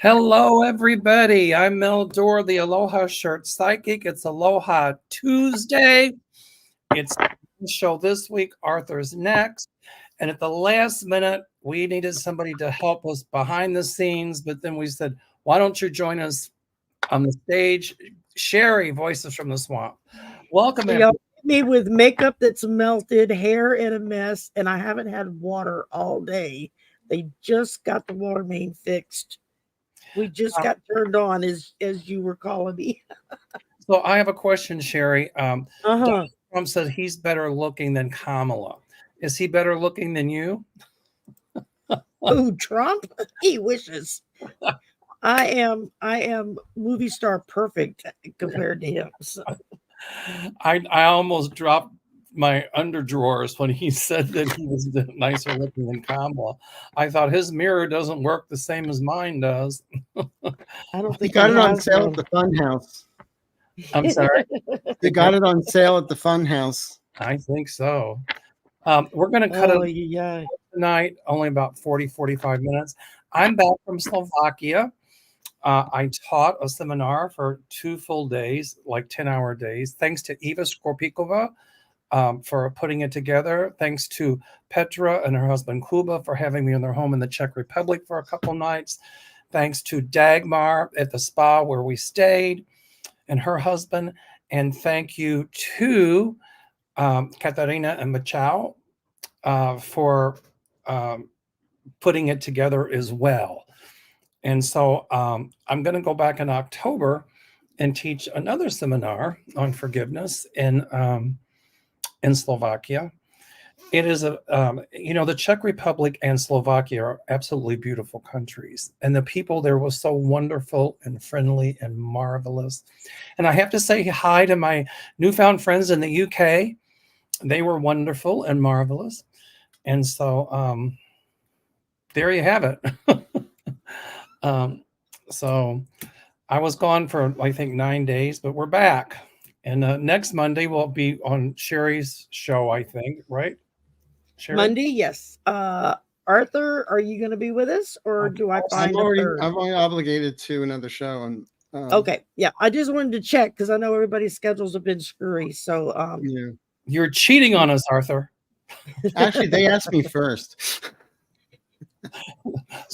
Hello, everybody. I'm Mel Dorr, the Aloha Shirt Psychic. It's Aloha Tuesday. It's the show this week. Arthur's next. And at the last minute, we needed somebody to help us behind the scenes. But then we said, why don't you join us on the stage? Sherry, Voices from the Swamp. Welcome, Y'all me with makeup that's melted, hair in a mess, and I haven't had water all day. They just got the water main fixed. We just got turned on, as you were calling me. So I have a question, Sherry. Uh-huh. Trump said he's better looking than Kamala. Is he better looking than you? Who, Trump? He wishes. I am movie star perfect compared to him. So. I almost dropped my underdrawers when he said that he was nicer looking than Kamala. I thought his mirror doesn't work the same as mine does. I don't think he got it on sale at the Funhouse. I'm sorry? They got it on sale at the Funhouse. I think so. We're going to cut it tonight, only about 45 minutes. I'm back from Slovakia. I taught a seminar for 2 full days, like 10-hour days, thanks to Eva Skorpikova for putting it together. Thanks to Petra and her husband Kuba for having me in their home in the Czech Republic for a couple nights. Thanks to Dagmar at the spa where we stayed and her husband. And thank you to Katarina and Machau for putting it together as well. And so I'm going to go back in October and teach another seminar on forgiveness in Slovakia. It is the Czech Republic and Slovakia are absolutely beautiful countries. And the people there were so wonderful and friendly and marvelous. And I have to say hi to my newfound friends in the UK. They were wonderful and marvelous. And so there you have it. So I was gone for, I think, 9 days, but we're back. And next Monday we'll be on Sherry's show, I think, right? Sherry? Monday, yes. Arthur, are you going to be with us, or do I find I'm already obligated to another show. And okay, yeah. I just wanted to check because I know everybody's schedules have been screwy. So yeah. You're cheating on us, Arthur. Actually, they asked me first.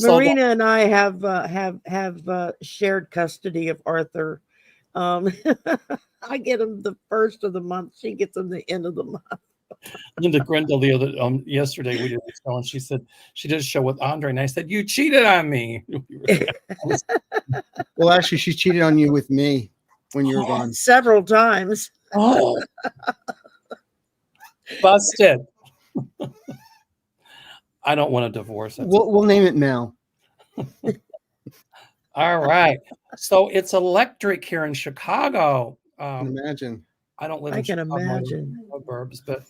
Marina and I have shared custody of Arthur. I get him the first of the month. She gets him the end of the month. Linda Grendel yesterday we did a show, and she said she did a show with Andre, and I said, "You cheated on me." Well, actually, she cheated on you with me when you were gone several times. Oh, busted. I don't want a divorce. We'll name it Mel. All right. So it's electric here in Chicago. I can imagine. I don't live I in can Chicago, imagine. suburbs, but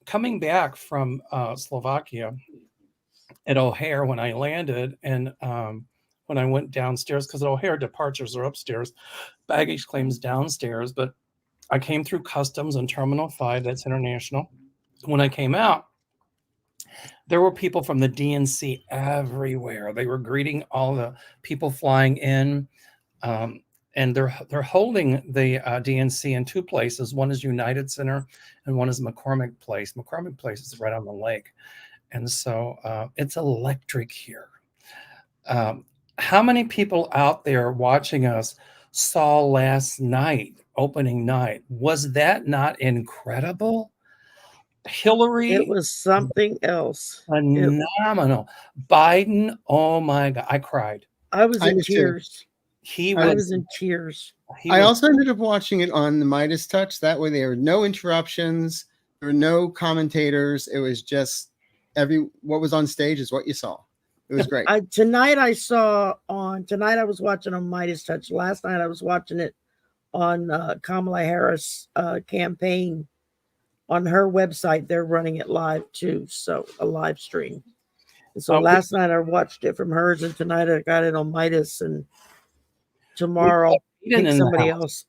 coming back from Slovakia at O'Hare when I landed and when I went downstairs, because O'Hare departures are upstairs, baggage claims downstairs, but I came through customs on Terminal 5, that's international. When I came out, there were people from the DNC everywhere. They were greeting all the people flying in. And they're holding the DNC in 2 places. One is United Center and one is McCormick Place. McCormick Place is right on the lake. And so it's electric here. How many people out there watching us saw last night, opening night? Was that not incredible? Hillary. It was something else. Phenomenal. Biden, oh my God, I cried. I was in tears. I was in tears. I also ended up watching it on the Midas Touch. That way there were no interruptions. There were no commentators. It was just what was on stage is what you saw. It was great. Tonight I was watching on Midas Touch. Last night I was watching it on Kamala Harris campaign on her website. They're running it live too. So a live stream. And so last night I watched it from hers, and tonight I got it on Midas, and tomorrow I'll pick somebody else.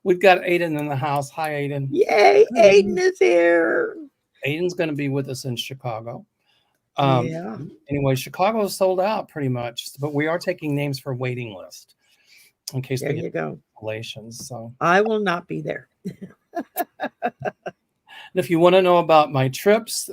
We've got Aiden in the house. Hi, Aiden. Yay, Aiden is here. Aiden's going to be with us in Chicago. Yeah. Anyway, Chicago is sold out pretty much, but we are taking names for waiting list in case There we you get go. cancellations. So, I will not be there. and if you want to know about my trips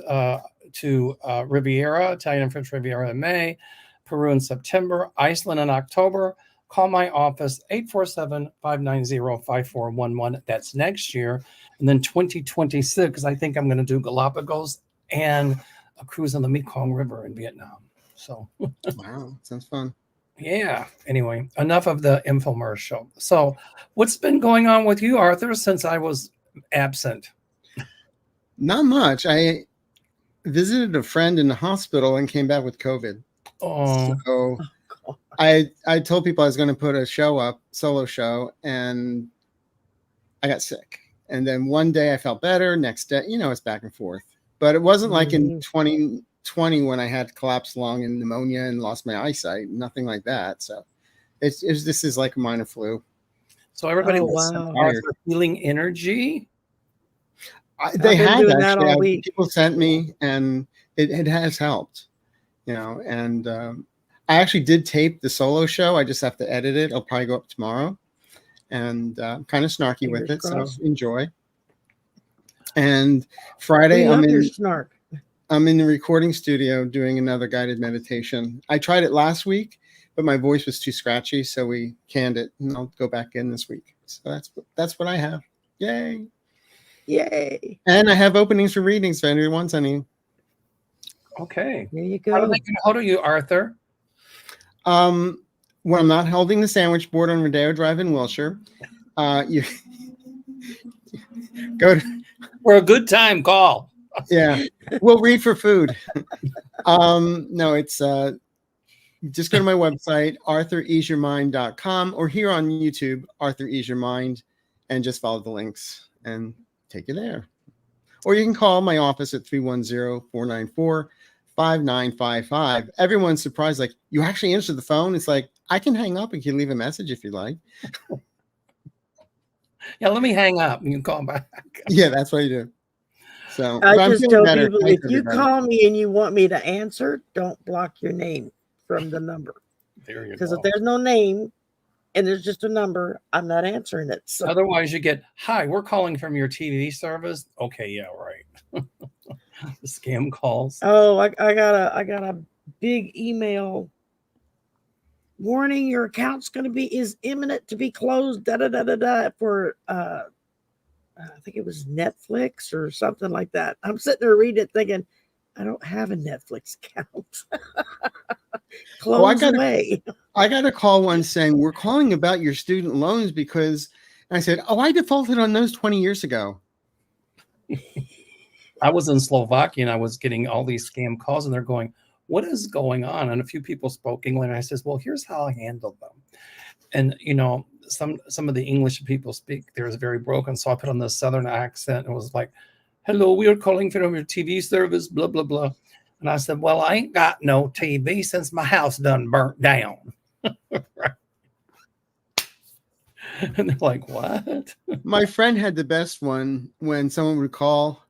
to Riviera, Italian and French Riviera in May, Peru in September, Iceland in October, call my office 847-590-5411. That's next year. And then 2026, I think I'm going to do Galapagos and a cruise on the Mekong River in Vietnam. So, Wow, sounds fun. yeah. Anyway, enough of the infomercial. So, what's been going on with you, Arthur, since I was absent? Not much. I visited a friend in the hospital and came back with COVID. Oh, So I told people I was going to put a show up, solo show, and I got sick. And then one day I felt better. Next day, it's back and forth. But it wasn't like in 2020 when I had collapsed lung and pneumonia and lost my eyesight. Nothing like that. So this is like a minor flu. so everybody Oh, was wow. Arthur healing energy. They I've been have doing that actually. all week. People sent me, and it has helped. And I actually did tape the solo show. I just have to edit it. It'll probably go up tomorrow, and kind of snarky with Fingers it. crossed. So enjoy. And Friday, We love your snark. I'm in the recording studio doing another guided meditation. I tried it last week, but my voice was too scratchy, so we canned it, and I'll go back in this week. So that's what I have. Yay! Yay. And I have openings for readings if anyone wants any. Okay. There you How do go. they get a hold of you, Arthur? When I'm not holding the sandwich board on Rodeo Drive in Wilshire, you go to, For a good time, call. yeah, we'll read for food. No, it's just go to my website, arthureaseyourmind.com, or here on YouTube, Arthur Ease Your Mind, and just follow the links and take you there. Or you can call my office at 310-494-5955. Everyone's surprised, like, you actually answer the phone. It's like, I can hang up and you can leave a message if you like. Yeah, let me hang up. You can call back. Yeah, that's what you do. So I but I'm just feeling tell better. people, Thanks, if you everybody. call me and you want me to answer, don't block your name from the number. There you Because go. if there's no name and there's just a number, I'm not answering it. So Otherwise, you get, hi, we're calling from your TV service. Okay, yeah, right. The scam calls. oh, I got a big email warning, your account's is imminent to be closed, for I think it was Netflix or something like that. I'm sitting there reading it thinking, I don't have a Netflix account. Close away. I got a call once saying, we're calling about your student loans because, and I said, oh, I defaulted on those 20 years ago. I was in Slovakia and I was getting all these scam calls and they're going, what is going on? And a few people spoke English. And I says, well, here's how I handled them. And, some of the English people speak, they're very broken. So I put on the Southern accent and it was like, hello, we are calling from your TV service, blah, blah, blah. And I said, well, I ain't got no TV since my house done burnt down. Right. And they're like, what? My friend had the best one when someone would call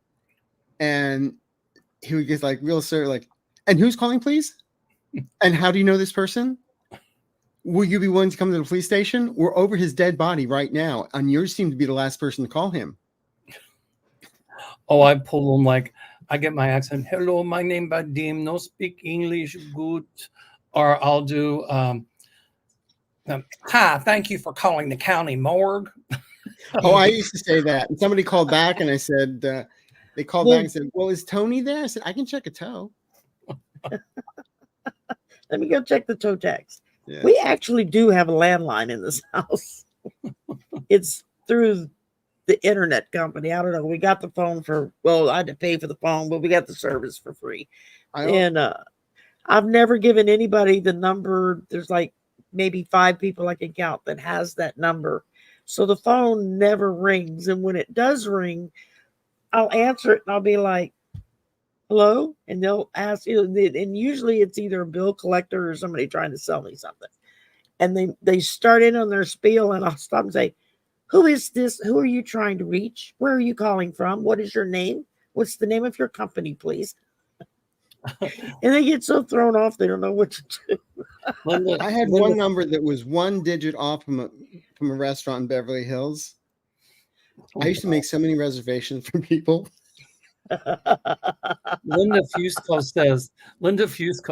and he would get like real sir, like, and who's calling, please? And how do you know this person? Will you be willing to come to the police station? We're over his dead body right now. And yours seem to be the last person to call him. Oh, I pull them like, I get my accent. Hello, my name Badim. No speak English good. Or I'll do, hi, thank you for calling the county morgue. Oh, I used to say that. And somebody called back and I said, they called back and said, well, is Tony there? I said, I can check a toe. Let me go check the toe tags. Yeah. We actually do have a landline in this house. It's through the internet company. I don't know. We got the phone I had to pay for the phone, but we got the service for free. And I've never given anybody the number. There's like maybe 5 people I can count that has that number. So the phone never rings. And when it does ring, I'll answer it and I'll be like, hello? And they'll ask, and usually it's either a bill collector or somebody trying to sell me something. And they start in on their spiel and I'll stop and say, who is this? Who are you trying to reach? Where are you calling from? What is your name? What's the name of your company, please? And they get so thrown off, they don't know what to do. Linda, I had Linda, one number that was one digit off from a restaurant in Beverly Hills. I used to make so many reservations for people. Linda Fusco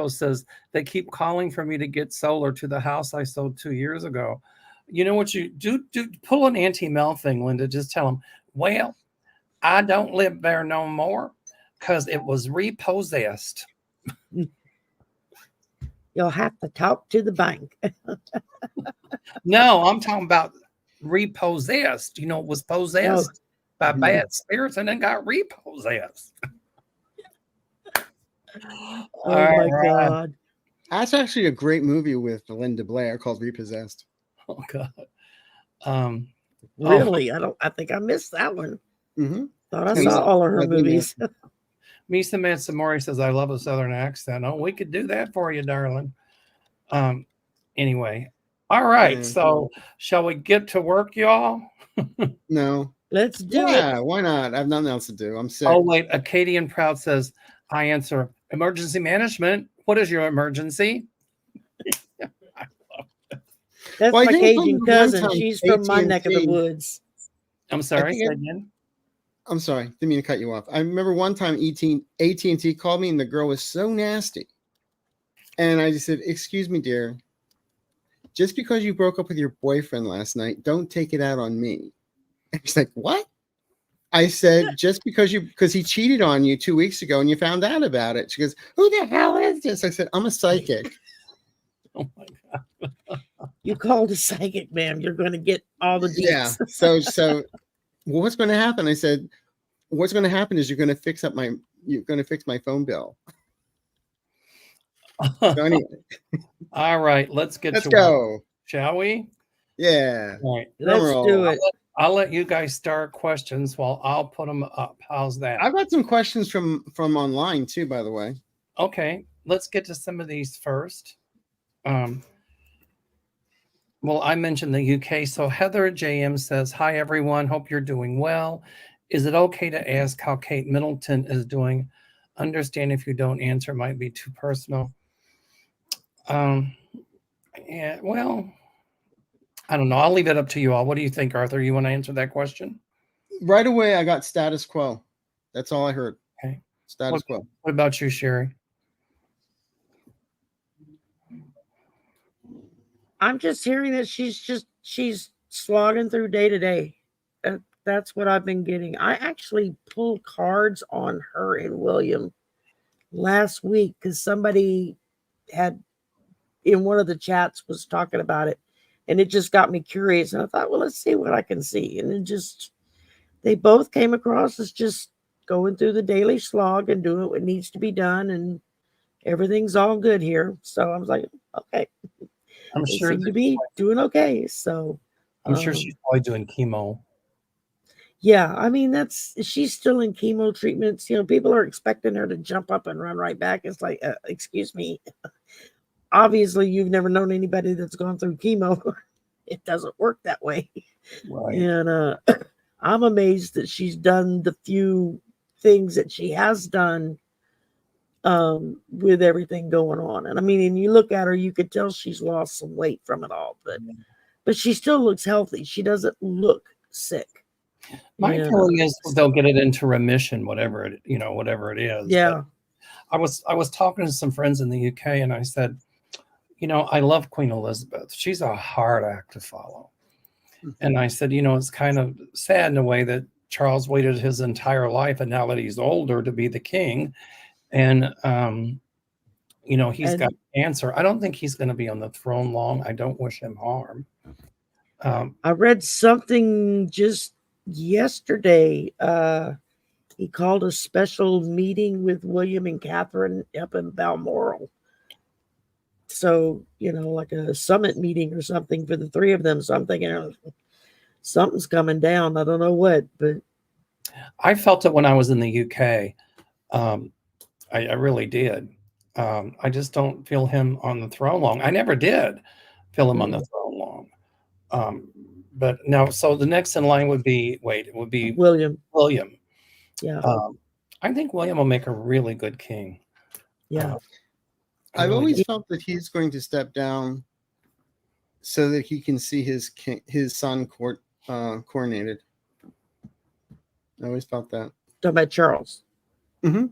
says they keep calling for me to get solar to the house I sold 2 years ago. You know what you do? Pull an Auntie Mel thing, Linda. Just tell them, well, I don't live there no more because it was repossessed. You'll have to talk to the bank. No, I'm talking about repossessed. You know, it was possessed by bad spirits and then got repossessed. Oh All my right. God. That's actually a great movie with Linda Blair called Repossessed. Oh God. Really? I think I missed that one. Mm-hmm. Thought I And saw all of her that'd be movies. Misa Matsamori says, I love a Southern accent. Oh, we could do that for you, darling. Anyway. All right. Yeah. So shall we get to work, y'all? No. Let's do it. Yeah, why not? I have nothing else to do. I'm sick. Oh, wait. Acadian Proud says, I answer emergency management. What is your emergency? That's Well, I my think Cajun one cousin. time She's from my neck of the AT&T woods. I'm sorry. think Say I- again. I'm sorry, didn't mean to cut you off. I remember one time AT&T called me and the girl was so nasty. And I just said, excuse me, dear. Just because you broke up with your boyfriend last night, don't take it out on me. And she's like, what? I said, just because he cheated on you 2 weeks ago and you found out about it. She goes, who the hell is this? I said, I'm a psychic. Oh my God. You called a psychic, ma'am. You're going to get all the deets. Yeah. So well, what's going to happen? I said, what's going to happen is you're going to fix my phone bill. So anyway, All right. Let's get let's to go. work, shall we? Yeah. All right. Let's Drum do roll. it. I'll let you guys start questions while I'll put them up. How's that? I've got some questions from online too, by the way. Okay, let's get to some of these first. Well, I mentioned the UK. So Heather JM says, hi, everyone. Hope you're doing well. Is it okay to ask how Kate Middleton is doing? Understand if you don't answer, it might be too personal. Yeah, well, I don't know. I'll leave it up to you all. What do you think, Arthur? You want to answer that question? Right away, I got status quo. That's all I heard. Okay. Status quo. What about you, Sherry? I'm just hearing that she's slogging through day to day. That's what I've been getting. I actually pulled cards on her and William last week because somebody had in one of the chats was talking about it, and it just got me curious. And I thought, well, let's see what I can see. And then they both came across as just going through the daily slog and doing what needs to be done, and everything's all good here. So I was like, okay. I'm They sure seem to be doing okay. So I'm sure she's probably doing chemo. yeah, I mean she's still in chemo treatments. You know, people are expecting her to jump up and run right back. It's like, excuse me. Obviously, you've never known anybody that's gone through chemo. It doesn't work that way. Right. And I'm amazed that she's done the few things that she has done with everything going on. And I mean, and you look at her, you could tell she's lost some weight from it all, but she still looks healthy. She doesn't look sick. My feeling is they'll get it into remission, whatever it is. Yeah. But I was talking to some friends in the UK, and I said, I love Queen Elizabeth. She's a hard act to follow. And I said, it's kind of sad in a way that Charles waited his entire life, and now that he's older, to be the king. And, he's got cancer. I don't think he's going to be on the throne long. I don't wish him harm. I read something just yesterday. He called a special meeting with William and Catherine up in Balmoral. So, like a summit meeting or something for the three of them. So I'm thinking something's coming down. I don't know what, but I felt it when I was in the UK. I really did. I just don't feel him on the throne long. I never did feel him on the throne long. But no, so the next in line would be William. William. Yeah. I think William will make a really good king. Yeah. I've really always do. felt that he's going to step down so that he can see his son coronated. I always felt that. Talking about Charles. Mm-hmm.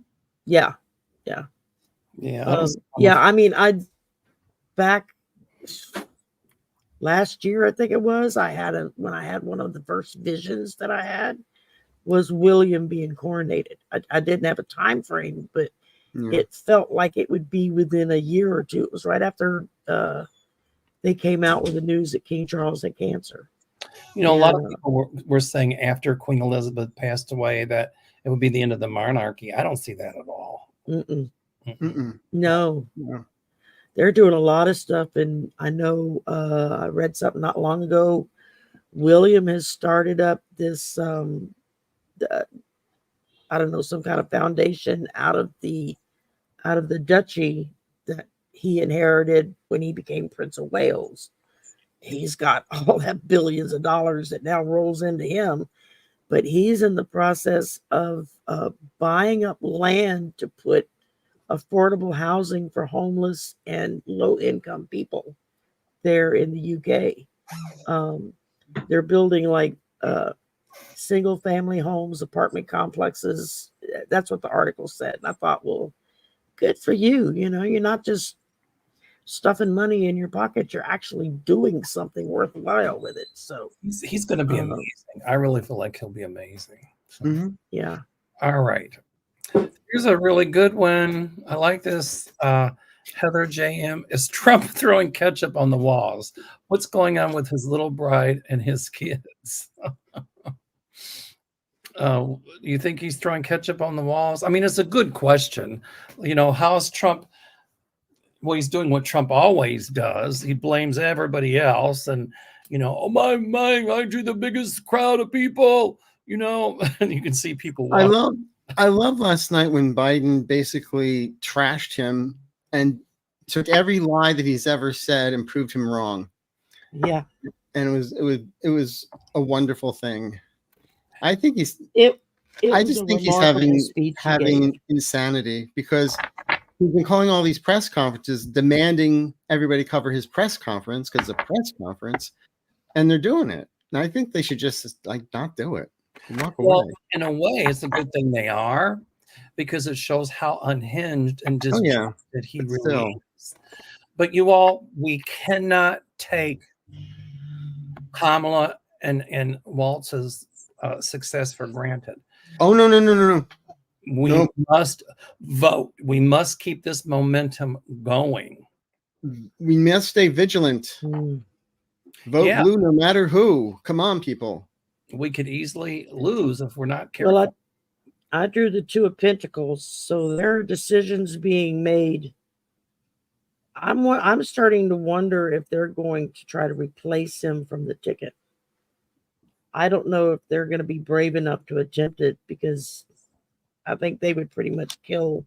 Yeah. Yeah. Yeah, I was Yeah. I mean, back last year, I think it was, when I had one of the first visions that I had was William being coronated. I didn't have a time frame, but it felt like it would be within a year or two. It was right after they came out with the news that King Charles had cancer. a lot of people were saying after Queen Elizabeth passed away that it would be the end of the monarchy. I don't see that at all. Mm-mm. Mm-mm. No. No. They're doing a lot of stuff, and I know I read something not long ago. William has started up this I don't know, some kind of foundation out of the duchy that he inherited when he became Prince of Wales. He's got all that billions of dollars that now rolls into him, but he's in the process of buying up land to put affordable housing for homeless and low income people there in the UK. They're building like single family homes, apartment complexes. That's what the article said. And I thought, well, good for you. You're not just stuffing money in your pocket, you're actually doing something worthwhile with it. So he's going to be amazing. I really feel like he'll be amazing. So, yeah. All right. Here's a really good one. I like this. Heather JM, is Trump throwing ketchup on the walls? What's going on with his little bride and his kids? You think he's throwing ketchup on the walls? I mean, it's a good question. How's Trump? Well, he's doing what Trump always does. He blames everybody else, and oh my, I drew the biggest crowd of people. And you can see people. I love last night when Biden basically trashed him and took every lie that he's ever said and proved him wrong. Yeah, and it was a wonderful thing. I think he's. I just think he's having insanity, because he's been calling all these press conferences, demanding everybody cover his press conference because it's a press conference, and they're doing it. And I think they should just not do it. Walk away. In a way, it's a good thing they are, because it shows how unhinged and disjointed he really is. But we cannot take Kamala and Waltz's success for granted. Oh, no. We must vote. We must keep this momentum going. We must stay vigilant. Vote blue no matter who. Come on, people. We could easily lose if we're not careful. Well, I drew the Two of Pentacles, so there are decisions being made. I'm starting to wonder if they're going to try to replace him from the ticket. I don't know if they're going to be brave enough to attempt it, because I think they would pretty much kill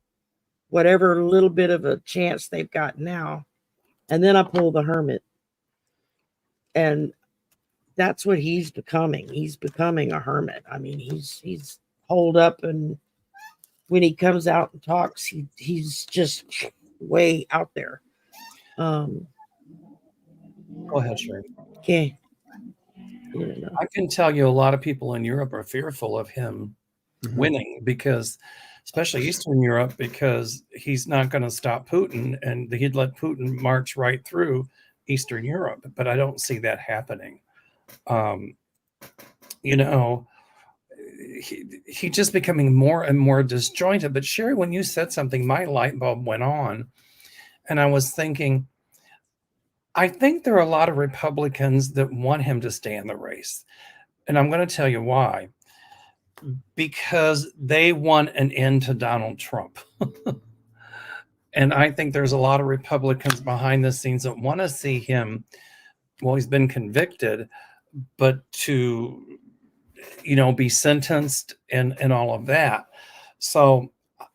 whatever little bit of a chance they've got now. And then I pull the Hermit. And that's what he's becoming. He's becoming a hermit. I mean, he's holed up, and when he comes out and talks, he's just way out there. Go ahead, Sherry. Okay. I can tell you a lot of people in Europe are fearful of him winning, because, especially Eastern Europe, because he's not going to stop Putin, and he'd let Putin march right through Eastern Europe. But I don't see that happening. He just becoming more and more disjointed. But Sherry, when you said something, my light bulb went on, and I was thinking, I think there are a lot of Republicans that want him to stay in the race. And I'm going to tell you why. Because they want an end to Donald Trump. And I think there's a lot of Republicans behind the scenes that want to see him, well, he's been convicted, but to, be sentenced and all of that. So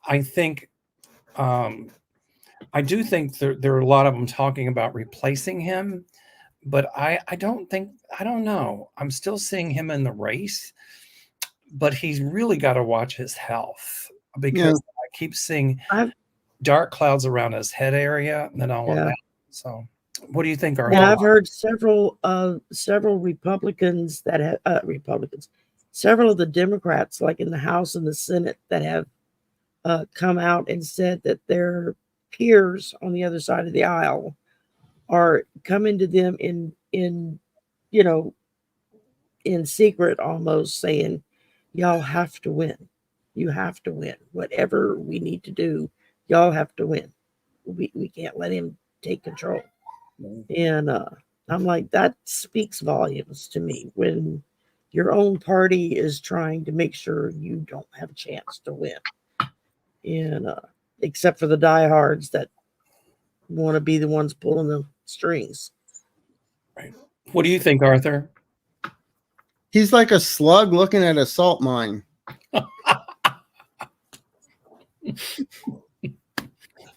I think, I do think there are a lot of them talking about replacing him, but I don't know. I'm still seeing him in the race, but he's really got to watch his health, because I keep seeing dark clouds around his head area and then all of Yeah. that. So, what do you think, Arthur? And I've heard several Republicans that have several of the Democrats, like in the House and the Senate, that have come out and said that their peers on the other side of the aisle are coming to them in secret, almost saying, y'all have to win. You have to win. Whatever we need to do, y'all have to win. We can't let him take control. And I'm like, that speaks volumes to me when your own party is trying to make sure you don't have a chance to win. And except for the diehards that want to be the ones pulling the strings. Right. What do you think, Arthur? He's like a slug looking at a salt mine.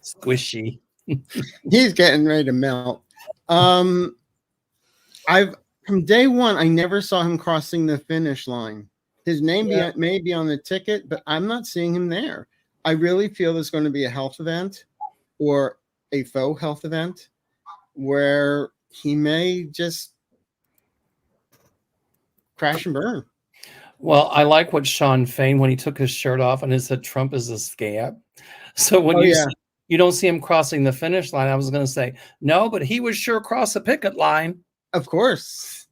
Squishy. He's getting ready to melt. From day one, I never saw him crossing the finish line. His name may be on the ticket, but I'm not seeing him there. I really feel there's going to be a health event or a faux health event where he may just crash and burn. Well, I like what Sean Fain, when he took his shirt off and he said Trump is a scab. So when you don't see him crossing the finish line, I was going to say, no, but he would sure cross a picket line. Of course.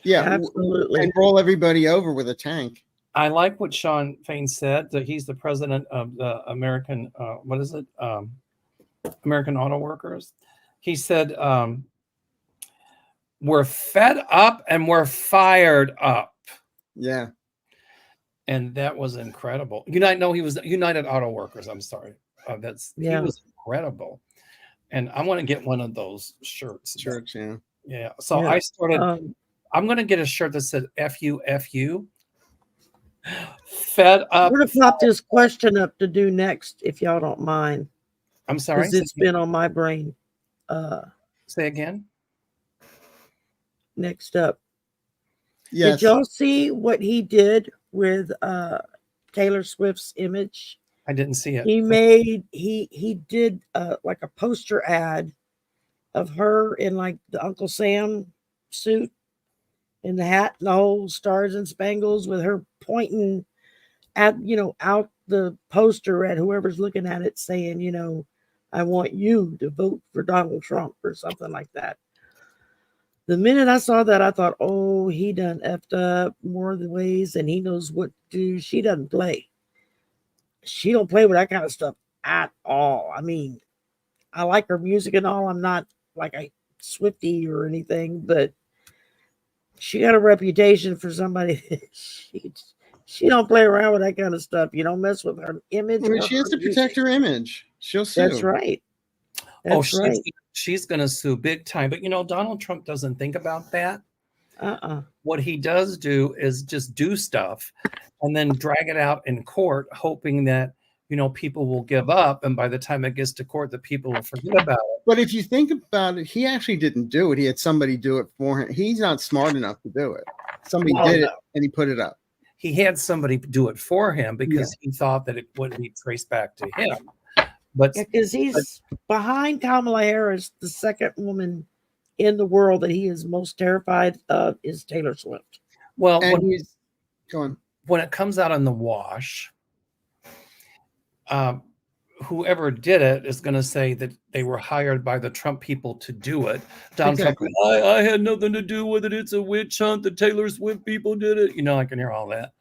Yeah, absolutely. And roll everybody over with a tank. I like what Sean Fain said, that he's the president of the American, American Auto Workers. He said, we're fed up and we're fired up. Yeah. And that was incredible. He was United Auto Workers. I'm sorry. He was incredible. And I want to get one of those shirts. Yeah. So I started, I'm going to get a shirt that said FU. Fed up. We're going to pop this question up to do next, if y'all don't mind. I'm sorry. It's been on my brain. Say again. Next up. Yes. Did y'all see what he did with Taylor Swift's image? I didn't see it. He did like a poster ad of her in like the Uncle Sam suit and the hat and the whole stars and spangles, with her pointing at, out the poster at whoever's looking at it, saying, I want you to vote for Donald Trump or something like that. The minute I saw that, I thought, oh, he done effed up more of the ways and he knows what to do. She doesn't play. She don't play with that kind of stuff at all. I mean, I like her music and all. I'm not like a Swiftie or anything, but she got a reputation for somebody. She don't play around with that kind of stuff. You don't mess with her image. I mean, she has to protect her image. She'll sue. That's right. That's right. She's going to sue big time. But, Donald Trump doesn't think about that. What he does do is just do stuff and then drag it out in court, hoping that, people will give up. And by the time it gets to court, the people will forget about it. But if you think about it, he actually didn't do it. He had somebody do it for him. He's not smart enough to do it. Somebody did it and he put it up. He had somebody do it for him because he thought that it wouldn't be traced back to him. But because he's behind Kamala Harris, the second woman in the world that he is most terrified of is Taylor Swift. Well, when it comes out in the wash, whoever did it is going to say that they were hired by the Trump people to do it. Donald Trump, I had nothing to do with it. It's a witch hunt. The Taylor Swift people did it. I can hear all that.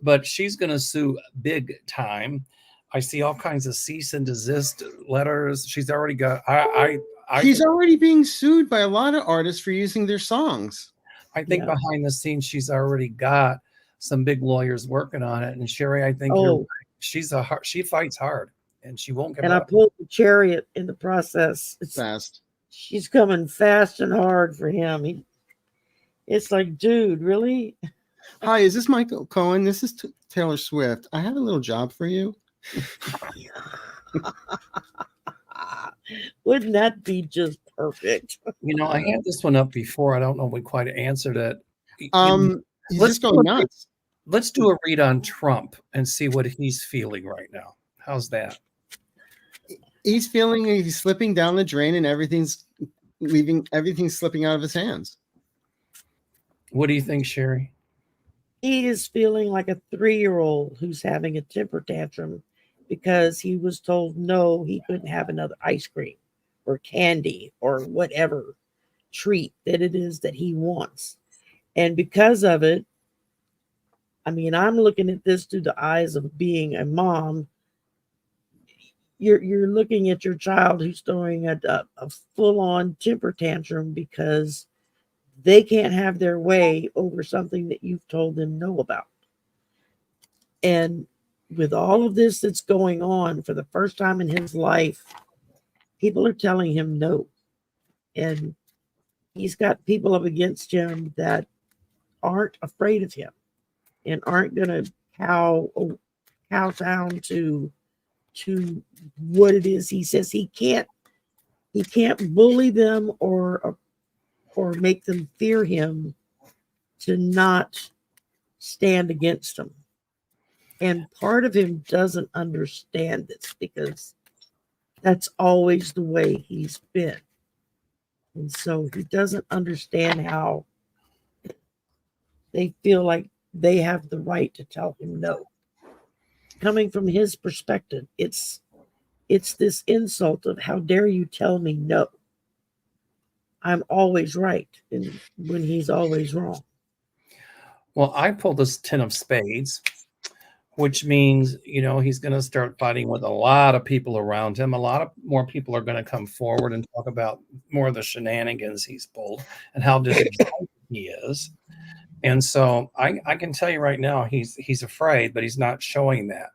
But she's going to sue big time. I see all kinds of cease and desist letters. She's already got. She's already being sued by a lot of artists for using their songs. I think behind the scenes, she's already got some big lawyers working on it. And Sherry, I think she fights hard, and she won't give up. And I pulled the chariot in the process. It's fast. She's coming fast and hard for him. It's like, dude, really? Hi, is this Michael Cohen? This is Taylor Swift. I have a little job for you. Wouldn't that be just perfect? I had this one up before. I don't know if we quite answered it. Let's go nuts. Let's do a read on Trump and see what he's feeling right now. How's that? he's feeling he's slipping down the drain and everything's slipping out of his hands. What do you think, Sherry? He is feeling like a 3-year-old who's having a temper tantrum because he was told no, he couldn't have another ice cream or candy or whatever treat that it is that he wants. And because of it, I mean, I'm looking at this through the eyes of being a mom. You're looking at your child who's throwing a full-on temper tantrum because they can't have their way over something that you've told them no about. And with all of this that's going on, for the first time in his life, people are telling him no. And he's got people up against him that aren't afraid of him and aren't going to cow down to what it is he says. He can't bully them or make them fear him to not stand against him. And part of him doesn't understand this because that's always the way he's been. And so he doesn't understand how they feel like they have the right to tell him no. Coming from his perspective, it's this insult of how dare you tell me no? I'm always right, and when he's always wrong. Well, I pulled this 10 of spades, which means, he's going to start fighting with a lot of people around him. A lot of more people are going to come forward and talk about more of the shenanigans he's pulled and how disappointed he is. And so I can tell you right now, he's afraid, but he's not showing that.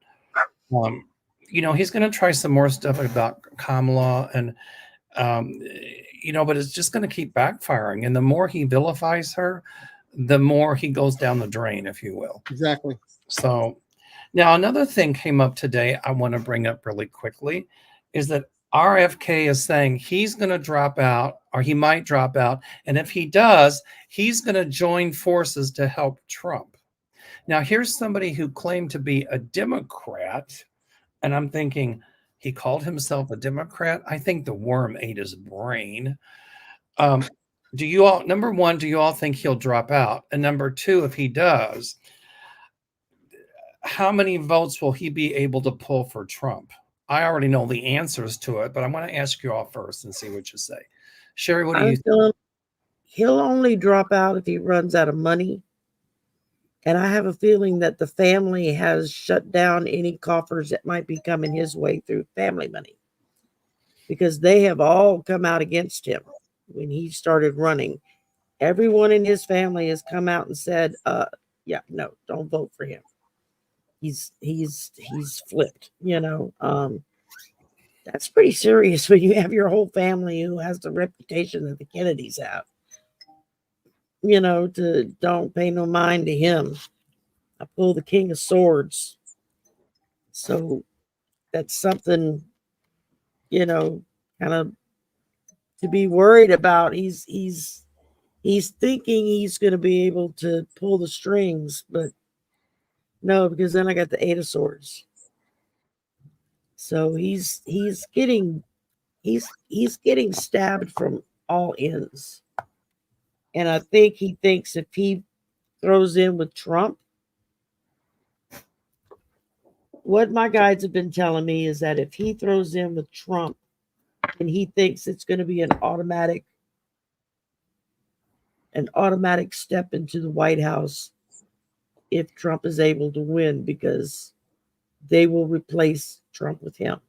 He's going to try some more stuff about Kamala and, but it's just going to keep backfiring. And the more he vilifies her, the more he goes down the drain, if you will. Exactly. So now another thing came up today I want to bring up really quickly is that RFK is saying he's going to drop out, or he might drop out. And if he does, he's going to join forces to help Trump. Now, here's somebody who claimed to be a Democrat. And I'm thinking, he called himself a Democrat? I think the worm ate his brain. Number one, do you all think he'll drop out? And number two, if he does, how many votes will he be able to pull for Trump? I already know the answers to it, but I want to ask you all first and see what you say. Sherry, what do you think? He'll only drop out if he runs out of money. And I have a feeling that the family has shut down any coffers that might be coming his way through family money, because they have all come out against him when he started running. Everyone in his family has come out and said, no, don't vote for him. He's flipped, that's pretty serious when you have your whole family who has the reputation that the Kennedys have, to don't pay no mind to him. I pull the King of Swords. So that's something, kind of to be worried about. He's thinking he's going to be able to pull the strings, but no, because then I got the 8 of Swords. So he's getting stabbed from all ends. And I think he thinks if he throws in with Trump, what my guides have been telling me is that if he throws in with Trump, and he thinks it's going to be an automatic step into the White House if Trump is able to win, because they will replace Trump with him.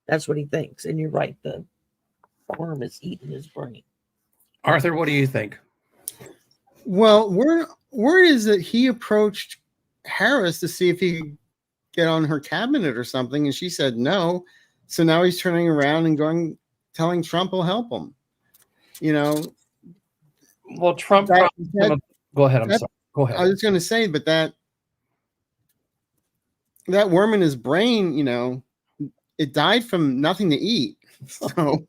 That's what he thinks. And you're right, the worm is eating his brain. Arthur, what do you think? Well, word is that he approached Harris to see if he could get on her cabinet or something, and she said no. So now he's turning around and telling Trump will help him. Well, Trump. Go ahead. I'm sorry. Go ahead. I was going to say, but that worm in his brain, it died from nothing to eat. So,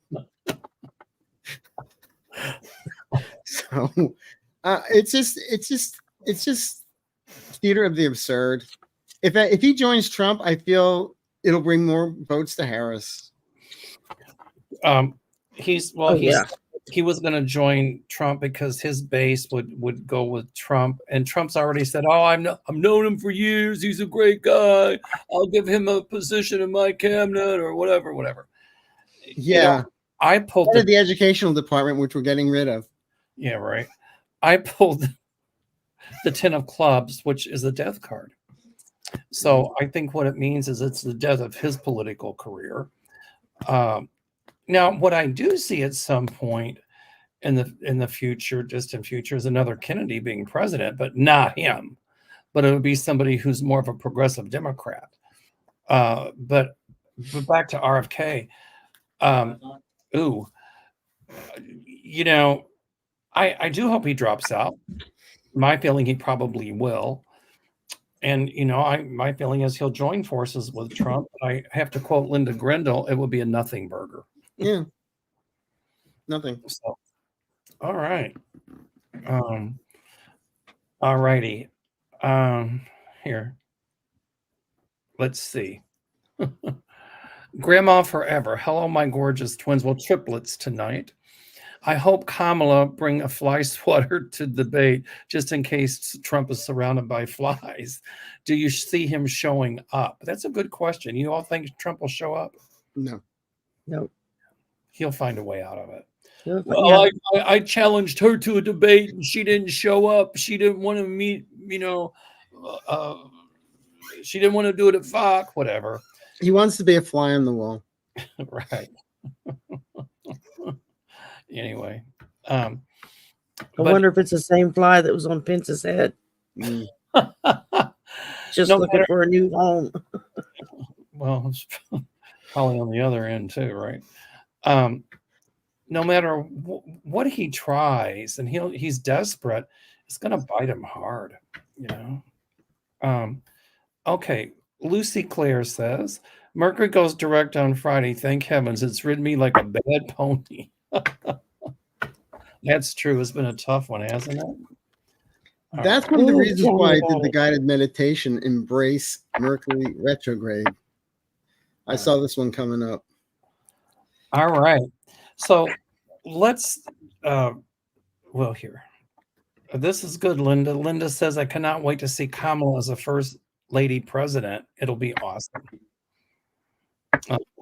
it's just theater of the absurd. If he joins Trump, I feel it'll bring more votes to Harris. He was going to join Trump because his base would go with Trump, and Trump's already said, "Oh, I've known him for years. He's a great guy. I'll give him a position in my cabinet or whatever." Yeah, I pulled the educational department, which we're getting rid of. Yeah, right. I pulled the 10 of clubs, which is a death card. So I think what it means is it's the death of his political career. Now, what I do see at some point in the future, distant future, is another Kennedy being president, but not him. But it would be somebody who's more of a progressive Democrat. But back to RFK. I do hope he drops out. My feeling he probably will. And, my feeling is he'll join forces with Trump. I have to quote Linda Grindle, it will be a nothing burger. Yeah. Nothing. So, all right. All righty. Here. Let's see. Grandma Forever. Hello, my gorgeous twins. Well, triplets tonight. I hope Kamala bring a fly swatter to debate just in case Trump is surrounded by flies. Do you see him showing up? That's a good question. You all think Trump will show up? No. He'll find a way out of it. Well, I challenged her to a debate and she didn't show up. She didn't want to meet, she didn't want to do it at Fox, whatever. He wants to be a fly on the wall. Right. Anyway. I wonder if it's the same fly that was on Pence's head. Just looking for a new home. Well, it's probably on the other end too, right? No matter what he tries, and he's desperate, it's going to bite him hard, Okay, Lucy Claire says, Mercury goes direct on Friday. Thank heavens. It's ridden me like a bad pony. That's true. It's been a tough one, hasn't it? That's one of the reasons why I did the guided meditation, Embrace Mercury Retrograde. I saw this one coming up. All right. So let's, here. This is good, Linda. Linda says, I cannot wait to see Kamala as a first lady president. It'll be awesome.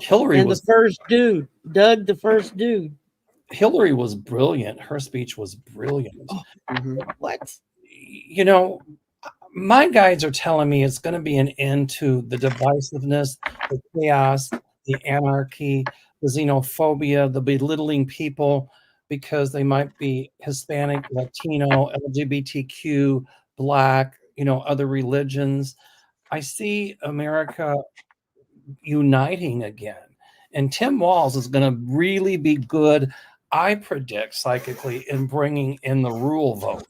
Hillary and was the first dude, Doug, the first dude. Hillary was brilliant. Her speech was brilliant. What? My guides are telling me it's going to be an end to the divisiveness, the chaos, the anarchy, the xenophobia, the belittling people because they might be Hispanic, Latino, LGBTQ, Black, other religions. I see America uniting again. And Tim Walz is going to really be good, I predict, psychically, in bringing in the rural votes.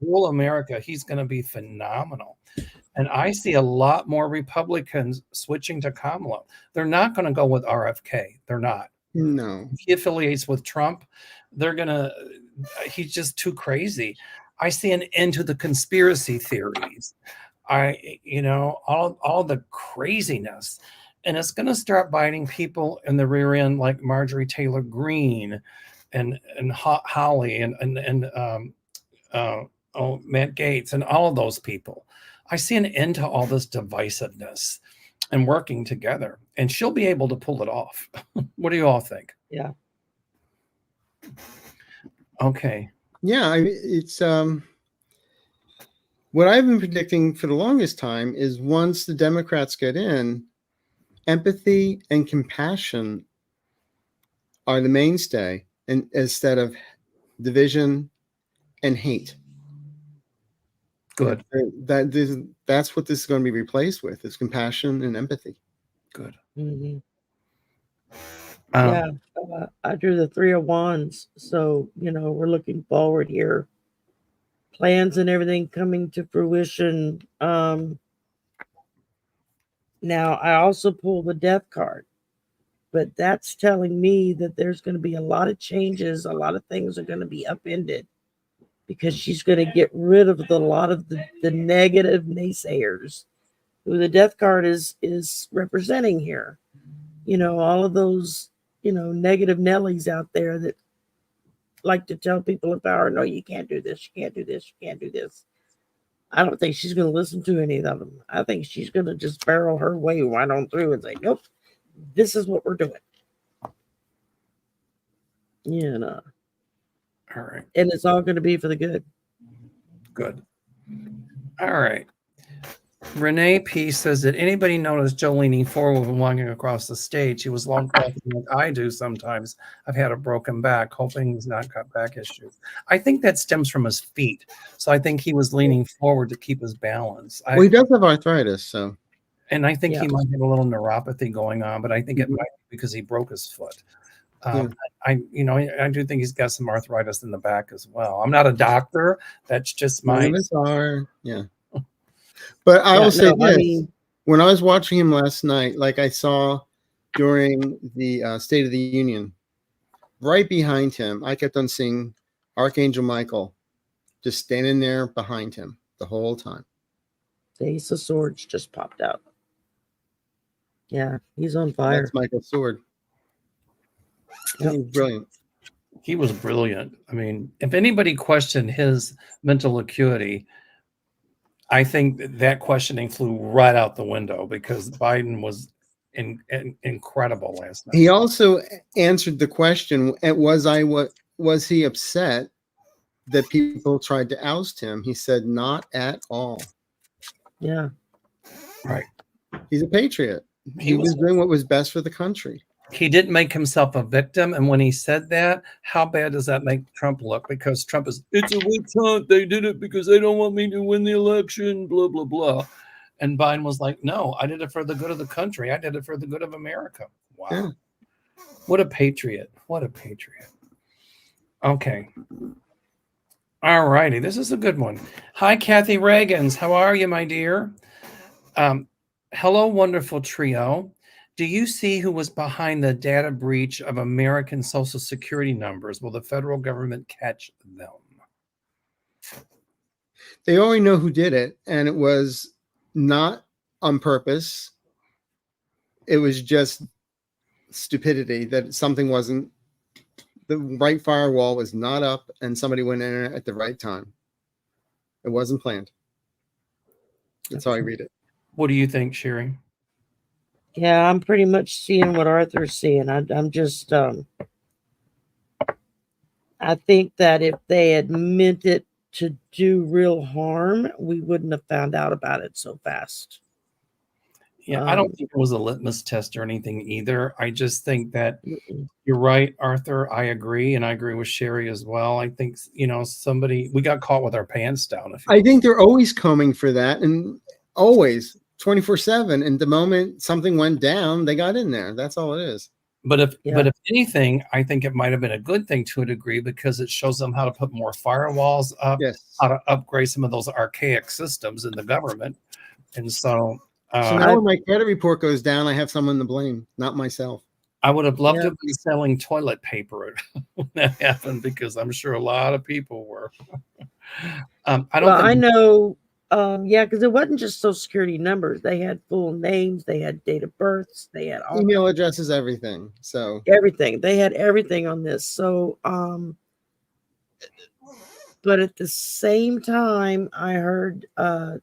Rural America, he's going to be phenomenal. And I see a lot more Republicans switching to Kamala. They're not going to go with RFK. They're not. No. If he affiliates with Trump, he's just too crazy. I see an end to the conspiracy theories. All the craziness. And it's going to start biting people in the rear end like Marjorie Taylor Greene and Holly and Matt Gaetz and all of those people. I see an end to all this divisiveness and working together. And she'll be able to pull it off. What do you all think? Yeah. Okay. Yeah, it's what I've been predicting for the longest time is once the Democrats get in, empathy and compassion are the mainstay, and instead of division and hate. Good. That's what this is going to be replaced with, is compassion and empathy. Good. Mm-hmm. I drew the 3 of Wands, so we're looking forward here. Plans and everything coming to fruition. Now I also pulled the Death card, but that's telling me that there's going to be a lot of changes. A lot of things are going to be upended because she's going to get rid of a lot of the negative naysayers who the death card is representing here. You know, all of those, you know, negative Nellies out there that like to tell people in power, no, you can't do this, you can't do this, you can't do this. I don't think she's going to listen to any of them. I think she's going to just barrel her way right on through and say, nope, this is what we're doing. You know. All right. And it's all going to be for the good. Good. All right. Renee P says, did anybody notice Joe leaning forward when walking across the stage? He was long crossing like I do sometimes. I've had a broken back, hoping he's not got back issues. I think that stems from his feet. So I think he was leaning forward to keep his balance. Well, he does have arthritis, so. And I think he might have a little neuropathy going on, but I think it might be because he broke his foot. I do think he's got some arthritis in the back as well. I'm not a doctor. That's just my. Yeah. But I will say this: when I was watching him last night, like I saw during the State of the Union, right behind him, I kept on seeing Archangel Michael just standing there behind him the whole time. The Ace of Swords just popped out. Yeah, he's on fire. That's Michael's sword. Yep. He was brilliant. He was brilliant. I mean, if anybody questioned his mental acuity, I think that questioning flew right out the window because Biden was incredible last night. He also answered the question: was he upset that people tried to oust him? He said, "Not at all." Yeah, right. He's a patriot. He was doing what was best for the country. He didn't make himself a victim. And when he said that, how bad does that make Trump look? Because Trump is, it's a witch hunt. They did it because they don't want me to win the election, blah, blah, blah. And Biden was like, no, I did it for the good of the country. I did it for the good of America. Wow. Yeah. What a patriot. What a patriot. Okay. All righty. This is a good one. Hi, Kathy Reagans. How are you, my dear? Hello, wonderful trio. Do you see who was behind the data breach of American Social Security numbers? Will the federal government catch them? They already know who did it, and it was not on purpose. It was just stupidity that something wasn't, the right firewall was not up, and somebody went in at the right time. It wasn't planned. That's how I read it. What do you think, Sherry? Yeah, I'm pretty much seeing what Arthur's seeing. I'm just, I think that if they had meant it to do real harm, we wouldn't have found out about it so fast. Yeah, I don't think it was a litmus test or anything either. I just think that you're right, Arthur. I agree. And I agree with Sherry as well. I think, we got caught with our pants down. I think they're always combing for that, and always 24/7. And the moment something went down, they got in there. That's all it is. But if anything, I think it might have been a good thing to a degree because it shows them how to put more firewalls up, how to upgrade some of those archaic systems in the government. And so now when my credit report goes down, I have someone to blame, not myself. I would have loved to be selling toilet paper when that happened because I'm sure a lot of people were. I know. Because it wasn't just Social Security numbers. They had full names, they had date of births, they had all email addresses, everything. So everything. They had everything on this. So but at the same time, I heard a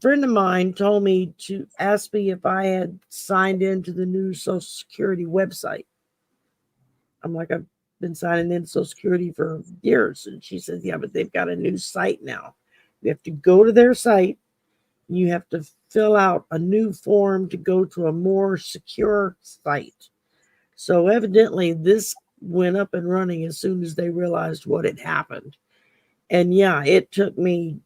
friend of mine told me to ask me if I had signed into the new Social Security website. I'm like, I've been signing in Social Security for years. And she says, yeah, but they've got a new site now. You have to go to their site. You have to fill out a new form to go to a more secure site. So evidently this went up and running as soon as they realized what had happened. And yeah, it took me,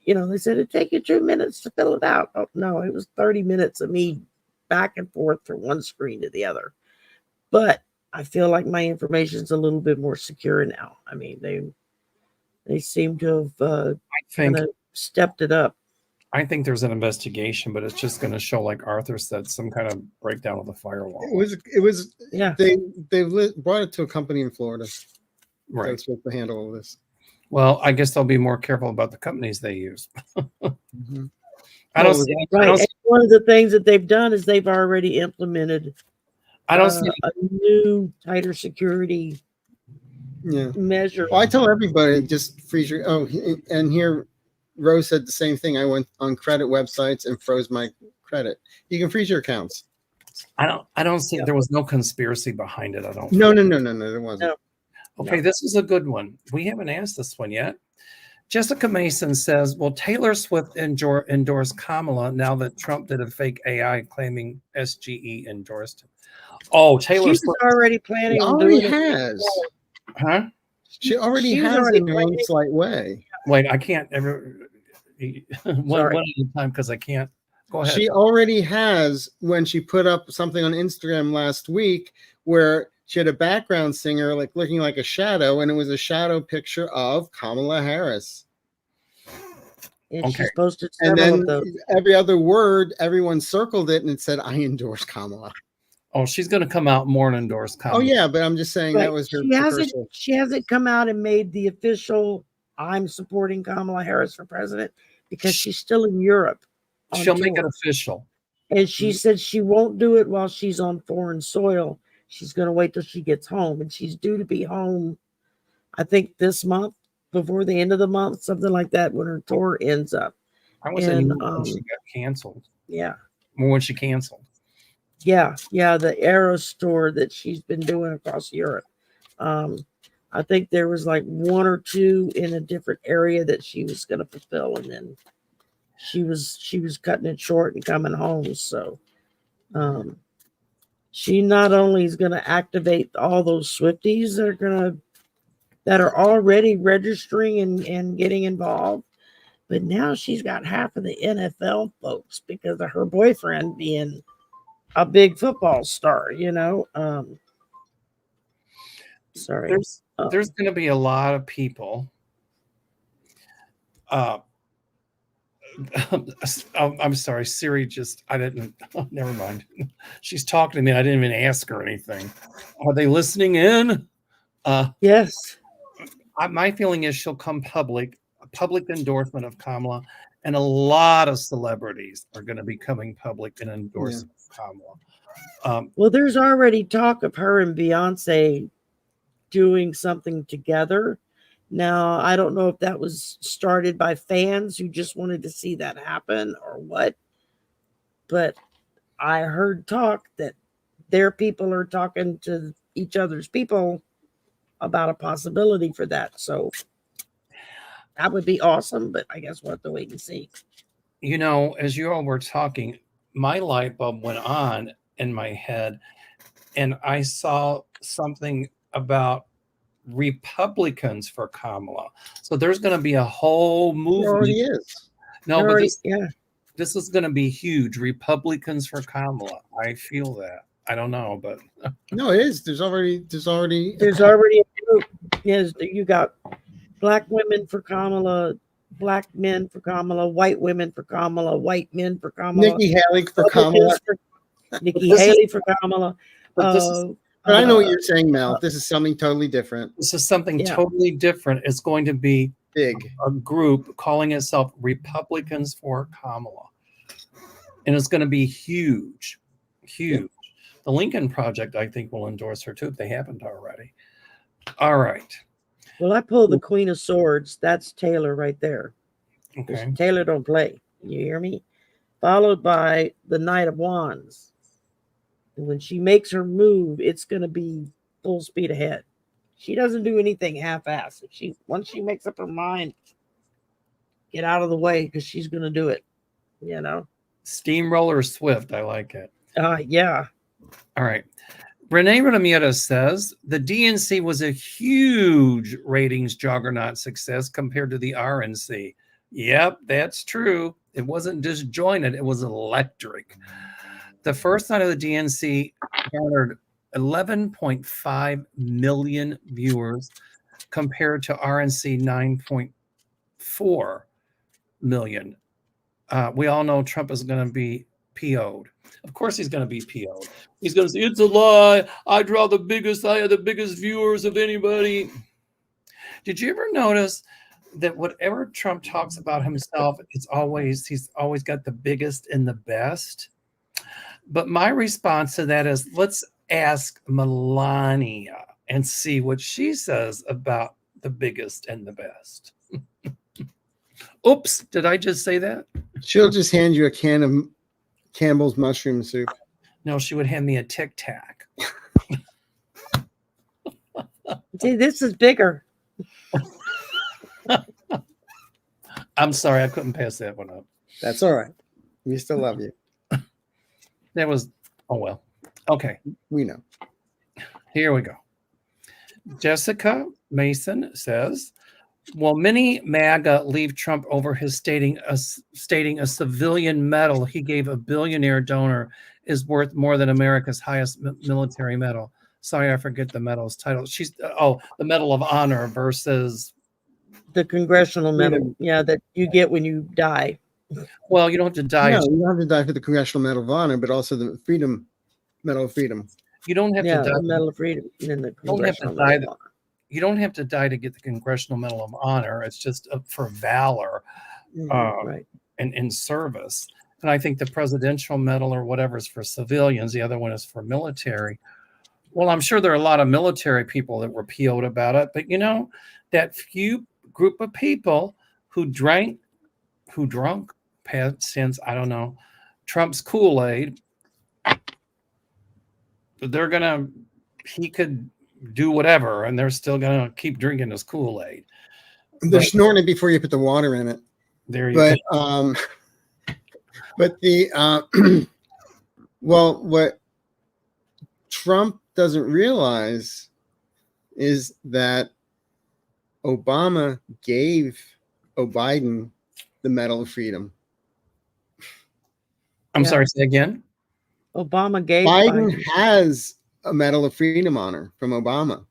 they said it'd take you 2 minutes to fill it out. Oh, no, it was 30 minutes of me back and forth from one screen to the other. But I feel like my information is a little bit more secure now. I mean, they seem to have kind of stepped it up. I think there's an investigation, but it's just going to show, like Arthur said, some kind of breakdown of the firewall. It was. Yeah. They brought it to a company in Florida. Right. That's supposed to handle all this. Well, I guess they'll be more careful about the companies they use. I don't Well, see. was I Right. don't. And one of the things that they've done is they've already implemented I don't see. a new tighter security Yeah. measure. Well, I tell everybody just freeze your. Oh, and here, Rose said the same thing. I went on credit websites and froze my credit. You can freeze your accounts. I don't see. There was no conspiracy behind it. I don't. No, there wasn't. No. Okay, No. this is a good one. We haven't asked this one yet. Jessica Mason says, "Will Taylor Swift endorse Kamala now that Trump did a fake AI claiming SGE endorsed him?" Oh, Taylor She's Swift, already She planning on already doing it. has. huh? She already She's has already in her own planning. slight way. Wait, I can't ever one Sorry. at a time because I can't. Go ahead. She already has when she put up something on Instagram last week where she had a background singer like looking like a shadow, and it was a shadow picture of Kamala Harris. And Okay. she's posted And several then of those. every other word, everyone circled it and it said, "I endorse Kamala." Oh, she's going to come out more and endorse Kamala. Oh yeah, but I'm just saying But that was her. she hasn't come out and made the official I'm supporting Kamala Harris for president because she's still in Europe. on She'll make it tour. official. And she said she won't do it while she's on foreign soil. She's going to wait till she gets home. And she's due to be home, I think, this month, before the end of the month, something like that, when her tour ends up. I was And, in when she got canceled. Yeah. When she canceled. Yeah. The Eros tour that she's been doing across Europe. I think there was like one or two in a different area that she was going to fulfill. And then she was cutting it short and coming home. So, she not only is going to activate all those Swifties that are already registering and getting involved, but now she's got half of the NFL folks because of her boyfriend being a big football star. Sorry. There's going to be a lot of people. I'm sorry, Siri never mind. She's talking to me. I didn't even ask her anything. Are they listening in? Yes. My feeling is she'll come public, a public endorsement of Kamala, and a lot of celebrities are going to be coming public and endorsing Kamala. Well, there's already talk of her and Beyonce doing something together. Now, I don't know if that was started by fans who just wanted to see that happen or what, but I heard talk that their people are talking to each other's people about a possibility for that. So that would be awesome, but I guess we'll have to wait and see. As you all were talking, my light bulb went on in my head, and I saw something about Republicans for Kamala. So there's going to be a whole movement. There already is. No, but this is going to be huge. Republicans for Kamala. I feel that. I don't know, but no, it is. There's already a group. Yes, you got black women for Kamala, black men for Kamala, white women for Kamala, white men for Kamala, Nikki Haley for Kamala, Nikki Haley for Kamala. But I know what you're saying, Mel. This is something totally different. This is something totally different. It's going to be big. A group calling itself Republicans for Kamala. And it's going to be huge. Huge. Yeah. The Lincoln Project, I think, will endorse her too if they haven't already. All right. Well, I pulled the Queen of Swords. That's Taylor right there. Okay. Taylor don't play. You hear me? Followed by the Knight of Wands. And when she makes her move, it's going to be full speed ahead. She doesn't do anything half-assed. Once she makes up her mind, get out of the way because she's going to do it. Steamroller Swift. I like it. Yeah. All right. Renee Ramirez says the DNC was a huge ratings juggernaut success compared to the RNC. Yep, that's true. It wasn't disjointed. It was electric. The first night of the DNC garnered 11.5 million viewers compared to RNC 9.4 million. We all know Trump is going to be PO'd. Of course he's going to be PO'd. He's going to say, it's a lie. I had the biggest viewers of anybody. Did you ever notice that whatever Trump talks about himself, he's always got the biggest and the best. But my response to that is, let's ask Melania and see what she says about the biggest and the best. Oops, did I just say that? She'll just hand you a can of Campbell's mushroom soup. No, she would hand me a Tic Tac. See, this is bigger. I'm sorry, I couldn't pass that one up. That's all right. We still love you. That was, oh well. Okay, We know. here we go. Jessica Mason says, "Well, many MAGA leave Trump over his stating a civilian medal he gave a billionaire donor is worth more than America's highest military medal." Sorry, I forget the medal's title. She's the Medal of Honor versus. The congressional medal, Freedom. yeah, that you get when you die. Well, you don't have to die. No, you don't have to die for the Congressional Medal of Honor, but also the Medal of Freedom. You don't have Yeah, to die. the Medal of Freedom and the don't have to Congressional die Medal of Honor. You don't have to die to get the Congressional Medal of Honor. It's just for valor Right. and in service. And I think the Presidential Medal or whatever is for civilians. The other one is for military. Well, I'm sure there are a lot of military people that were PO'd about it, but that few group of people who drunk, past tense, I don't know, Trump's Kool-Aid, he could do whatever, and they're still gonna keep drinking his Kool-Aid. They're snorting it before you put the water in it. There you go. But well, what Trump doesn't realize is that Obama gave Biden the Medal of Freedom. I'm Yeah. sorry, say again. Obama gave Biden Biden. has a Medal of Freedom honor from Obama.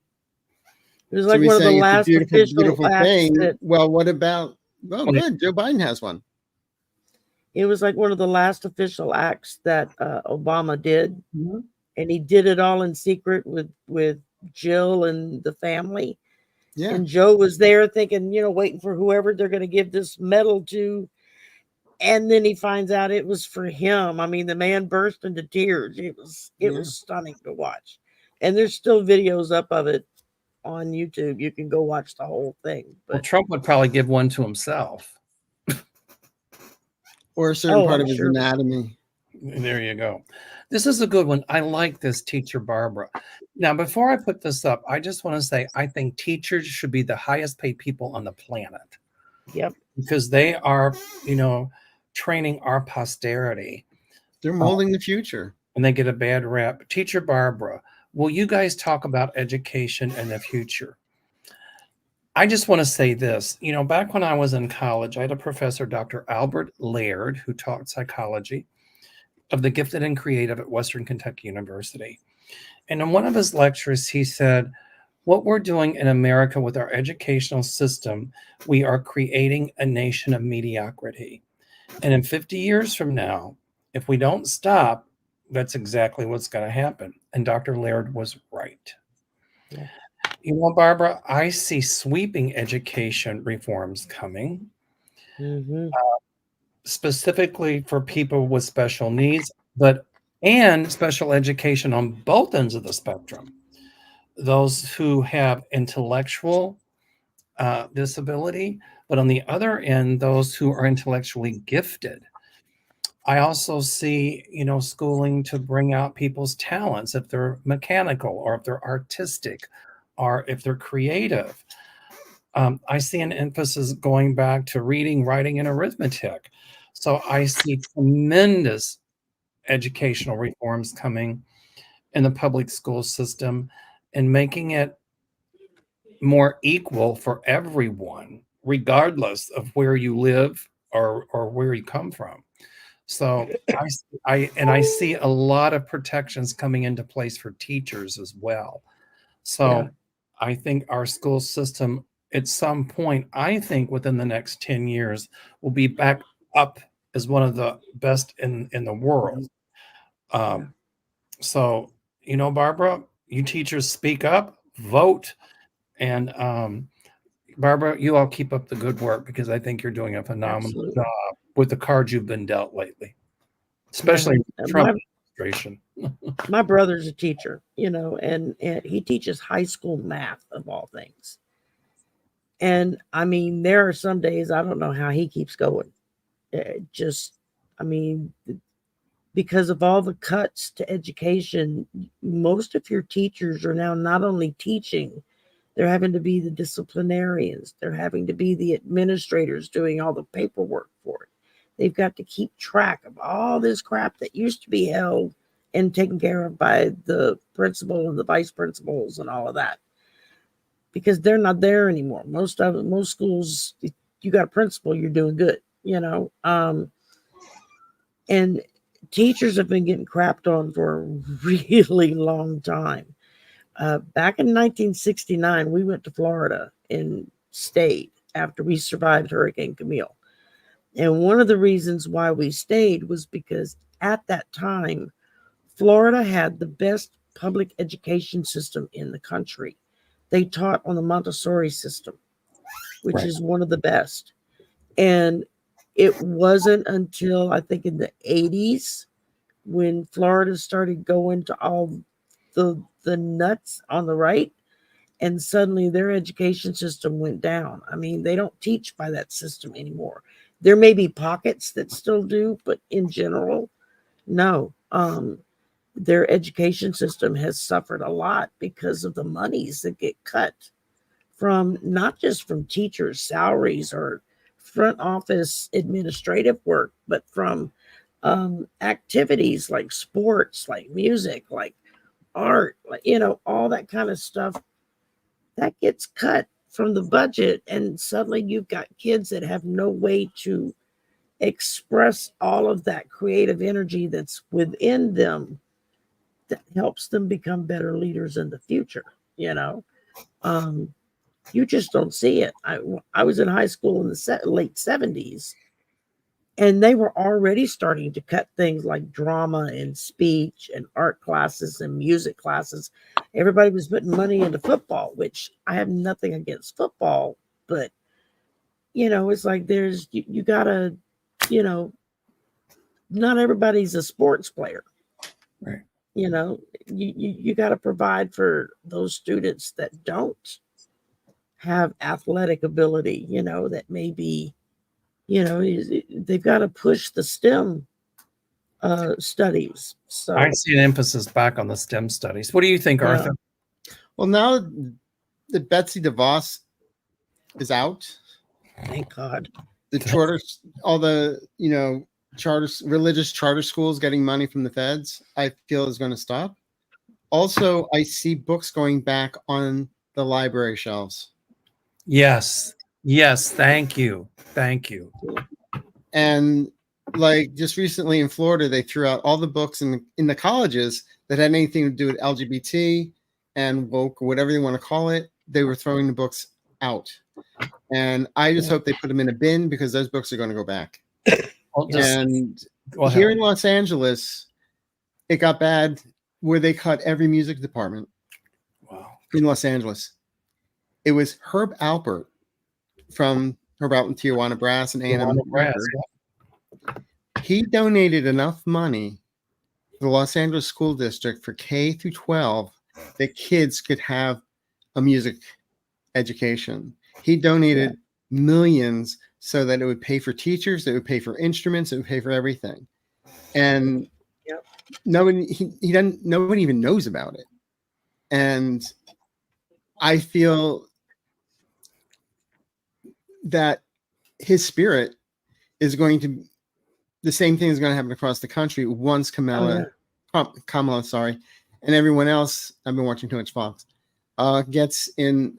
It was So like he's one of the saying it's a last beautiful, official beautiful acts thing. that Well, what about? Oh, Well, good. Joe Biden has one. it was like one of the last official acts that Obama did, Mhm. and he did it all in secret with Jill and the family. Yeah. And Joe was there thinking, waiting for whoever they're going to give this medal to. And then he finds out it was for him. I mean, the man burst into tears. It was stunning to watch. And there's still videos up of it on YouTube. You can go watch the whole thing. Well, But Trump would probably give one to himself. Or a certain part I'm of his sure. anatomy. There you go. This is a good one. I like this, Teacher Barbara. Now, before I put this up, I just want to say I think teachers should be the highest paid people on the planet. Yep. Because they are, training our posterity. They're molding the future. And they get a bad rep. Teacher Barbara, will you guys talk about education and the future? I just want to say this. Back when I was in college, I had a professor, Dr. Albert Laird, who taught psychology of the gifted and creative at Western Kentucky University. And in one of his lectures, he said, what we're doing in America with our educational system, we are creating a nation of mediocrity. And in 50 years from now, if we don't stop, that's exactly what's going to happen. And Dr. Laird was right. Yeah. Barbara, I see sweeping education reforms coming, specifically for people with special needs, and special education on both ends of the spectrum. Those who have intellectual disability, but on the other end, those who are intellectually gifted. I also see, schooling to bring out people's talents if they're mechanical or if they're artistic or if they're creative. I see an emphasis going back to reading, writing, and arithmetic. So I see tremendous educational reforms coming in the public school system and making it more equal for everyone, regardless of where you live or where you come from. So I see a lot of protections coming into place for teachers as well. So Yeah. I think our school system at some point, I think within the next 10 years, will be back up as one of the best in the world. So, Barbara, you teachers speak up, vote, and Barbara, you all keep up the good work because I think you're doing a phenomenal Absolutely. job with the cards you've been dealt lately, especially And Trump administration. my brother's a teacher, and he teaches high school math of all things. And I mean, there are some days I don't know how he keeps going. I mean, because of all the cuts to education, most of your teachers are now not only teaching, they're having to be the disciplinarians, they're having to be the administrators doing all the paperwork for it. They've got to keep track of all this crap that used to be held and taken care of by the principal and the vice principals and all of that, because they're not there anymore. Most schools, you got a principal, you're doing good, and teachers have been getting crapped on for a really long time. Back in 1969, we went to Florida and stayed after we survived Hurricane Camille. And one of the reasons why we stayed was because at that time, Florida had the best public education system in the country. They taught on the Montessori system, which Right. is one of the best. And it wasn't until I think in the 80s when Florida started going to all the nuts on the right, and suddenly their education system went down. I mean, they don't teach by that system anymore. There may be pockets that still do, but in general, no. Their education system has suffered a lot because of the monies that get cut from not just from teachers' salaries or front office administrative work, but from activities like sports, like music, like art, like, all that kind of stuff that gets cut from the budget. And suddenly you've got kids that have no way to express all of that creative energy that's within them that helps them become better leaders in the future. You just don't see it. I was in high school in the late 70s, and they were already starting to cut things like drama and speech and art classes and music classes. Everybody was putting money into football, which I have nothing against football, but it's like you gotta, not everybody's a sports player. Right. You got to provide for those students that don't have athletic ability, that may be, they've got to push the STEM studies. So I see an emphasis back on the STEM studies. What do you think, Arthur? Well, now that Betsy DeVos is out, thank God. the charters, all the religious charter schools getting money from the feds, I feel is going to stop. Also, I see books going back on the library shelves. Yes. Thank you. And like just recently in Florida, they threw out all the books in the colleges that had anything to do with LGBT and woke or whatever they want to call it. They were throwing the books out. And I just hope they put them in a bin because those books are going to go back. Here in Los Angeles, it got bad where they cut every music department. Wow. In Los Angeles. It was Herb Alpert from Herb Alpert Tijuana Brass and A&M Records. He donated enough money to the Los Angeles School District for K through 12 that kids could have a music education. He donated millions so that it would pay for teachers, it would pay for instruments, it would pay for everything. And nobody even knows about it. And I feel that his spirit is going to, the same thing is going to happen across the country once Kamala, and everyone else, I've been watching too much Fox, gets in,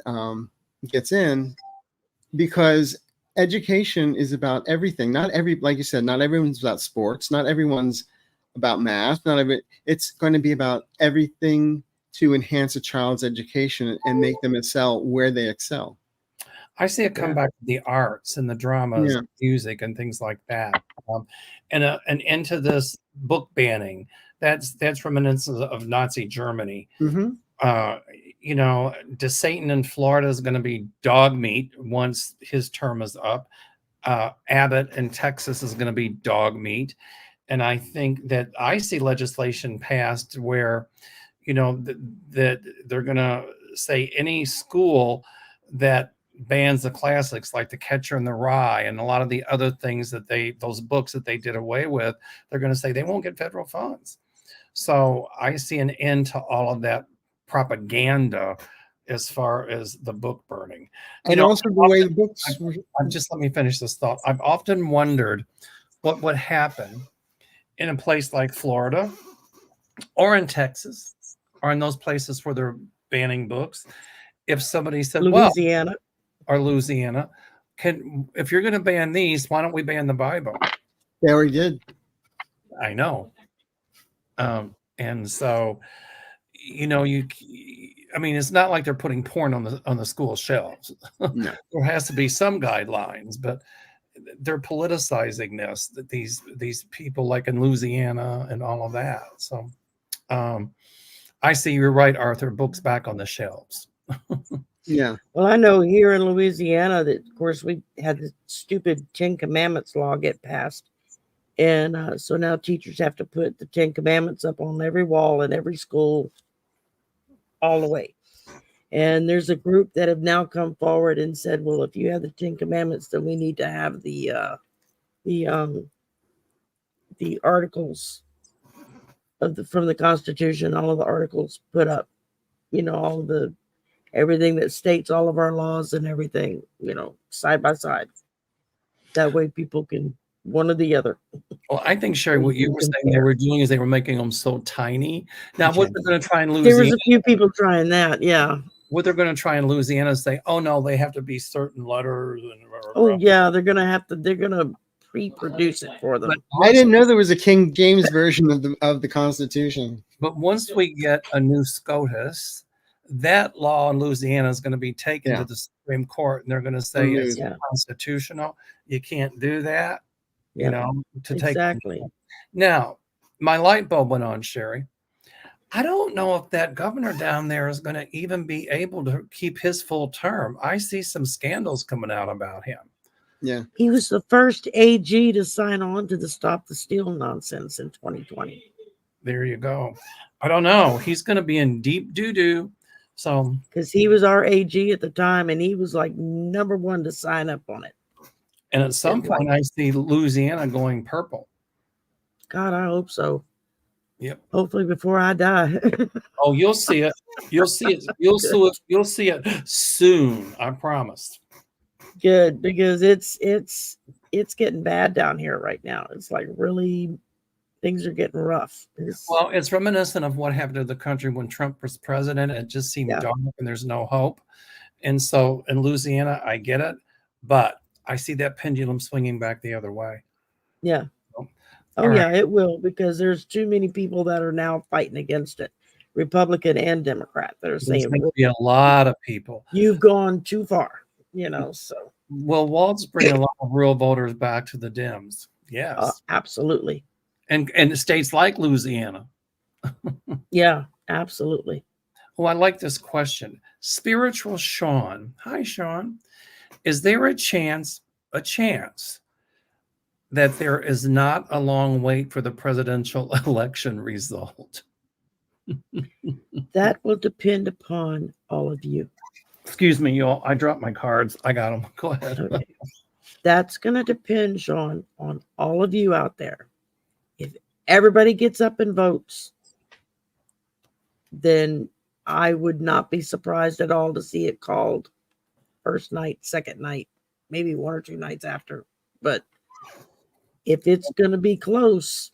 because education is about everything. Like you said, not everyone's about sports. Not everyone's about math. It's going to be about everything to enhance a child's education and make them excel where they excel. I see it come back to the arts and the dramas, music, and things like that, and into this book banning. That's reminiscent of Nazi Germany. Mm-hmm. DeSatan in Florida is going to be dog meat once his term is up. Abbott in Texas is going to be dog meat. And I think that I see legislation passed where, that they're going to say any school that bans the classics like The Catcher in the Rye and a lot of the other things that those books that they did away with, they're going to say they won't get federal funds. So I see an end to all of that propaganda as far as the book burning. And also the way the books. Just let me finish this thought. I've often wondered what would happen in a place like Florida or in Texas or in those places where they're banning books. If somebody said, Louisiana. Or Louisiana, if you're going to ban these, why don't we ban the Bible? They already did. I know. And so, it's not like they're putting porn on the school shelves. No. There has to be some guidelines, but they're politicizing this, that these people like in Louisiana and all of that. So I see you're right, Arthur, books back on the shelves. Yeah. Well, I know here in Louisiana that, of course, we had the stupid 10 Commandments law get passed. And so now teachers have to put the 10 Commandments up on every wall in every school all the way. And there's a group that have now come forward and said, well, if you have the 10 Commandments, then we need to have the articles from the Constitution, all of the articles put up, all of everything that states all of our laws and everything, side by side. That way people can one or the other. Well, I think, Sherry, what you were saying they were doing is they were making them so tiny. Now, what they're going to try in Louisiana. There was a few people trying that, yeah. What they're going to try in Louisiana is say, oh, no, they have to be certain letters. Yeah, they're going to pre-produce it for them. I didn't know there was a King James version of the Constitution. But once we get a new SCOTUS, that law in Louisiana is going to be taken to the Supreme Court, and they're going to say it's unconstitutional. You can't do that, exactly. Now, my light bulb went on, Sherry. I don't know if that governor down there is going to even be able to keep his full term. I see some scandals coming out about him. Yeah. He was the first AG to sign on to the Stop the Steal nonsense in 2020. There you go. I don't know. He's going to be in deep doo-doo. So, because he was our AG at the time, and he was like number one to sign up on it. And at some point, I see Louisiana going purple. God, I hope so. Yep. Hopefully before I die. Oh, you'll see it. You'll see it. You'll see it soon. I promise. Good, because it's getting bad down here right now. It's like really. Things are getting rough. It's reminiscent of what happened to the country when Trump was president. It just seemed dark and there's no hope. And so in Louisiana, I get it, but I see that pendulum swinging back the other way. Yeah. It will, because there's too many people that are now fighting against it, Republican and Democrat, that are saying there's be a lot of people. You've gone too far, so. Well, Walt's bringing a lot of real voters back to the Dems. Yes. Absolutely. And states like Louisiana. Yeah, absolutely. Oh, I like this question. Spiritual Sean. Hi, Sean. Is there a chance that there is not a long wait for the presidential election result? That will depend upon all of you. Excuse me, y'all. I dropped my cards. I got them. Go ahead. Okay. That's going to depend, Sean, on all of you out there. If everybody gets up and votes, then I would not be surprised at all to see it called first night, second night, maybe one or two nights after. But if it's going to be close,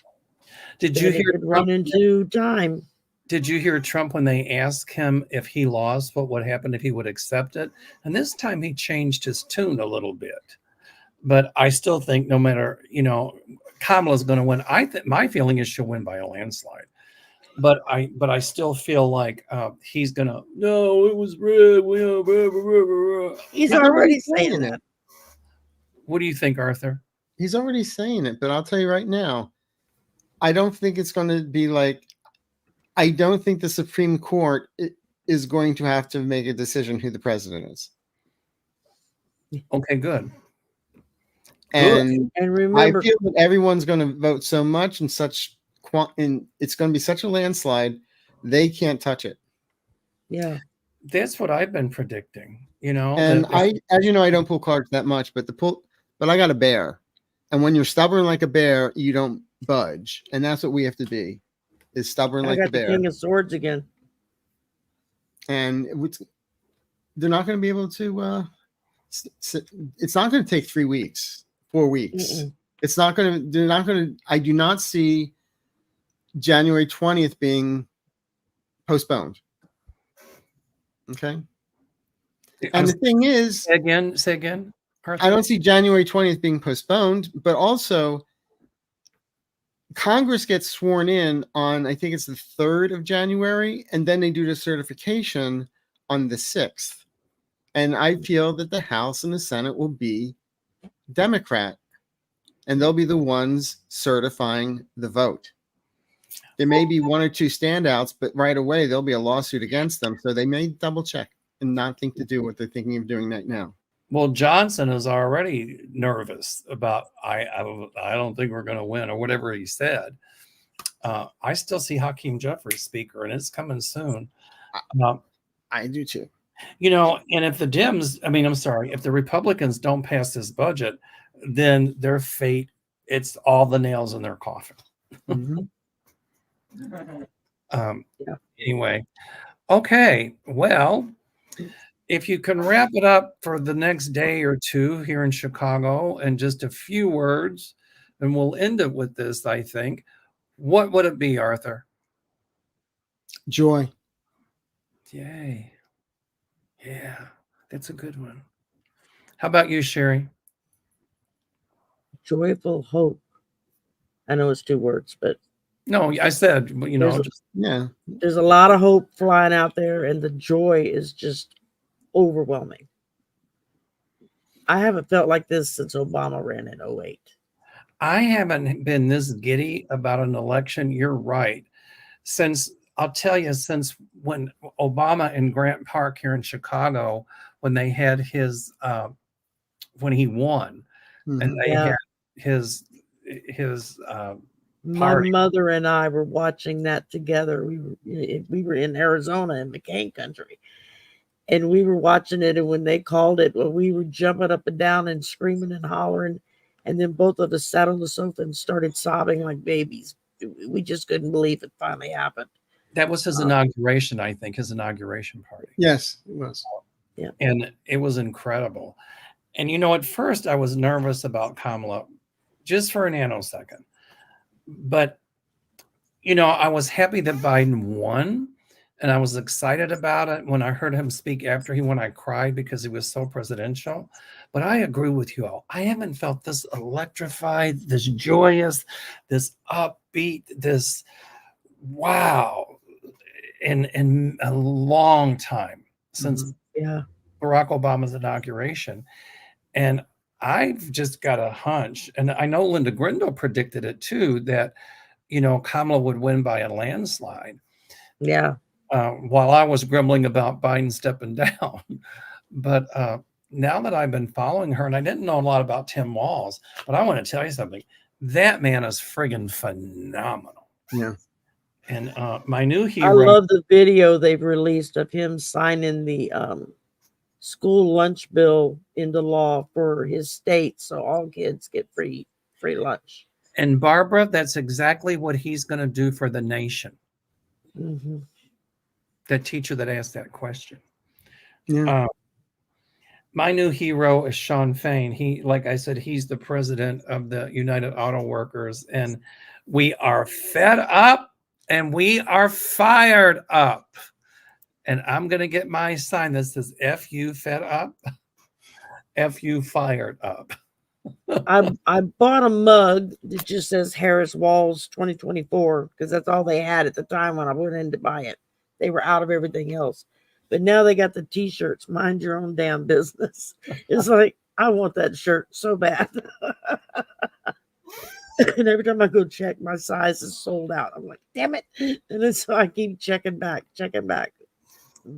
did you hear run into time? Did you hear Trump when they asked him if he lost, what would happen if he would accept it? And this time he changed his tune a little bit. But I still think no matter, Kamala's going to win. I think my feeling is she'll win by a landslide. But I still feel like he's going to, no, it was red. He's already saying that. What do you think, Arthur? He's already saying it, but I'll tell you right now, I don't think it's going to be like, I don't think the Supreme Court is going to have to make a decision who the president is. Okay, good. And And I remember, feel that everyone's going to vote so much and it's going to be such a landslide, they can't touch it. yeah, That's what I've been predicting. And as you know, I don't pull cards that much, but I got a bear. And when you're stubborn like a bear, you don't budge. And that's what we have to be, is stubborn I like got the the bear. King of Swords again. And they're not going to be able to, it's not going to take 3 weeks, 4 weeks. Mm-mm. They're not going to, I do not see January 20th being postponed. Okay. And the thing is, say again. Arthur? I don't see January 20th being postponed, but also Congress gets sworn in on, I think it's the 3rd of January, and then they do the certification on the 6th. And I feel that the House and the Senate will be Democrat, and they'll be the ones certifying the vote. There may be 1 or 2 standouts, but right away there'll be a lawsuit against them. So they may double check and not think to do what they're thinking of doing right now. Well, Johnson is already nervous about I don't think we're going to win, or whatever he said. I still see Hakeem Jeffries speaker, and it's coming soon. I do too. And if the if the Republicans don't pass this budget, then their fate, it's all the nails in their coffin. Mm-hmm. Anyway, okay, well, if you can wrap it up for the next day or two here in Chicago in just a few words, and we'll end it with this, I think. What would it be, Arthur? Joy. Yay. Yeah, that's a good one. How about you, Sherry? Joyful hope. I know it's 2 words, but No, I said, there's a lot of hope flying out there, and the joy is just overwhelming. I haven't felt like this since Obama ran in 2008. I haven't been this giddy about an election. You're right. Since when Obama in Grant Park here in Chicago, when they had his, when he won, and they had his my mother and I were watching that together. We were in Arizona in McCain country, and we were watching it. And when they called it, we were jumping up and down and screaming and hollering. And then both of us sat on the sofa and started sobbing like babies. We just couldn't believe it finally happened. That was his inauguration, I think, his inauguration party. Yes, it was. Yeah. And it was incredible. And, at first I was nervous about Kamala just for a nanosecond. But, I was happy that Biden won, and I was excited about it. When I heard him speak after he won, I cried because he was so presidential. But I agree with you all. I haven't felt this electrified, this joyous, this upbeat, this wow in a long time since Barack Obama's inauguration. And I've just got a hunch, and I know Linda Grindle predicted it too, that, Kamala would win by a landslide. Yeah. While I was grumbling about Biden stepping down. But now that I've been following her, and I didn't know a lot about Tim Walz, but I want to tell you something. That man is friggin' phenomenal. Yeah. And my new hero. I love the video they've released of him signing the school lunch bill into law for his state, so all kids get free lunch. And Barbara, that's exactly what he's going to do for the nation. Mm-hmm. The teacher that asked that question. Yeah. My new hero is Sean Fain. He, like I said, he's the president of the United Auto Workers, and we are fed up and we are fired up. And I'm going to get my sign that says F you fed up, F you fired up. I bought a mug that just says Harris Walls 2024 because that's all they had at the time when I went in to buy it. They were out of everything else. But now they got the t-shirts, mind your own damn business. It's like, I want that shirt so bad. And every time I go check, my size is sold out. I'm like, damn it. And then so I keep checking back.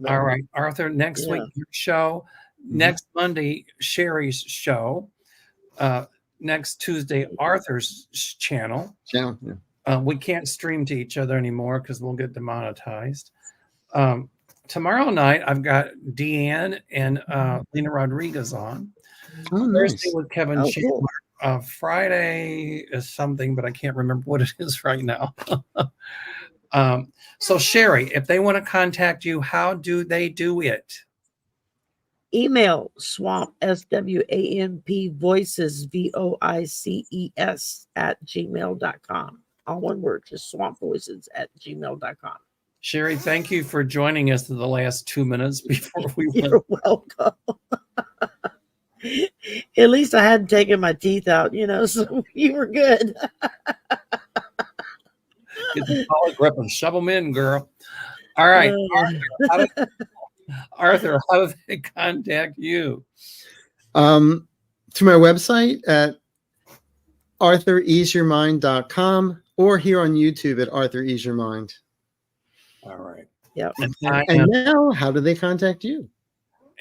All right, Arthur, next week, your show. Next Monday, Sherry's show. Next Tuesday, Arthur's channel. Yeah. We can't stream to each other anymore because we'll get demonetized. Tomorrow night, I've got Deanne and Lena Rodriguez on. Oh, Thursday nice. with Kevin Chandler. Cool. Friday is something, but I can't remember what it is right now. So Sherry, if they want to contact you, how do they do it? Email swamp SWAMP voices VOICES @gmail.com. All one word, just swampvoices@gmail.com. Sherry, thank you for joining us in the last 2 minutes before we went. You're welcome. At least I hadn't taken my teeth out, so you were good. Get the collar grip and shove them in, girl. All right. Arthur, how do they contact you? To my website at arthureaseyourmind.com or here on YouTube at Arthur Ease Your Mind. All right. Yep. And now, how do they contact you?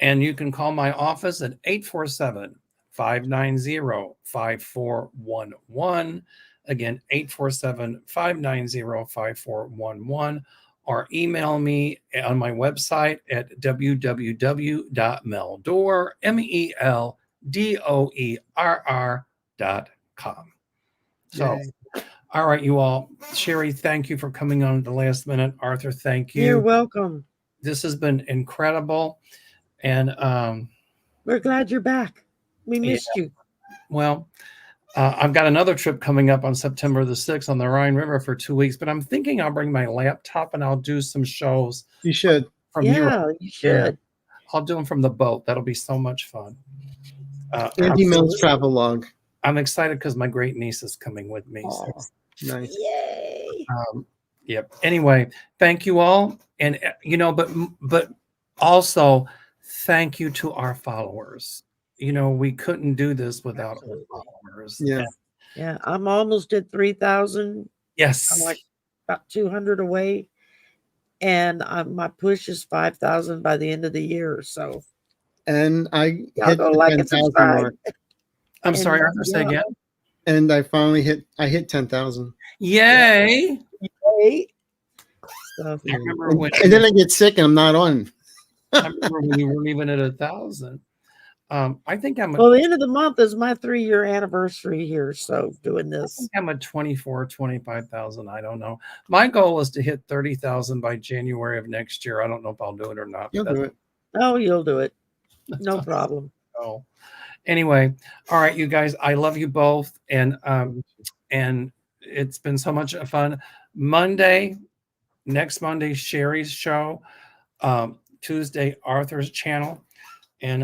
And you can call my office at 847-590-5411. Again, 847-590-5411. Or email me on my website at www.meldorr.com. So, all right, you all. Sherry, thank you for coming on at the last minute. Arthur, thank you. You're welcome. This has been incredible. And we're glad you're back. We missed you. Well, I've got another trip coming up on September the 6th on the Rhine River for 2 weeks, but I'm thinking I'll bring my laptop and I'll do some shows. You should. From Europe. You should. I'll do them from the boat. That'll be so much fun. Andy Mills travel log. I'm excited because my great niece is coming with me. Oh, so. Nice. Yay. Yep. Anyway, thank you all. And, but also thank you to our followers. We couldn't do this without our followers. Yeah. Yeah. I'm almost at 3,000. Yes. I'm like about 200 away. And my push is 5,000 by the end of the year. So. And I hit the 10,000 mark. I'm sorry, Arthur, say again. And I finally hit 10,000. Yay. Yay. So, I remember when, and then I get sick and I'm not on. I remember when you weren't even at 1,000. I think I'm well, the end of the month is my 3-year anniversary here. So doing this. I think I'm at 25,000. I don't know. My goal is to hit 30,000 by January of next year. I don't know if I'll do it or not. You'll do it. Oh, you'll do it. No problem. Oh, anyway, all right, you guys. I love you both, and it's been so much fun. Next Monday, Sherry's show. Tuesday, Arthur's channel, and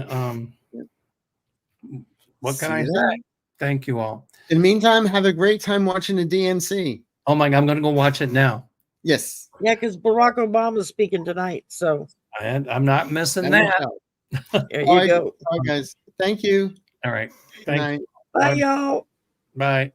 what can I say? Thank you all. In the meantime, have a great time watching the DNC. Oh my God, I'm going to go watch it now. Yes. Yeah, because Barack Obama's speaking tonight, so I'm not missing that. There you go. All right, guys. Thank you. All right. Good night. Bye, y'all. Bye.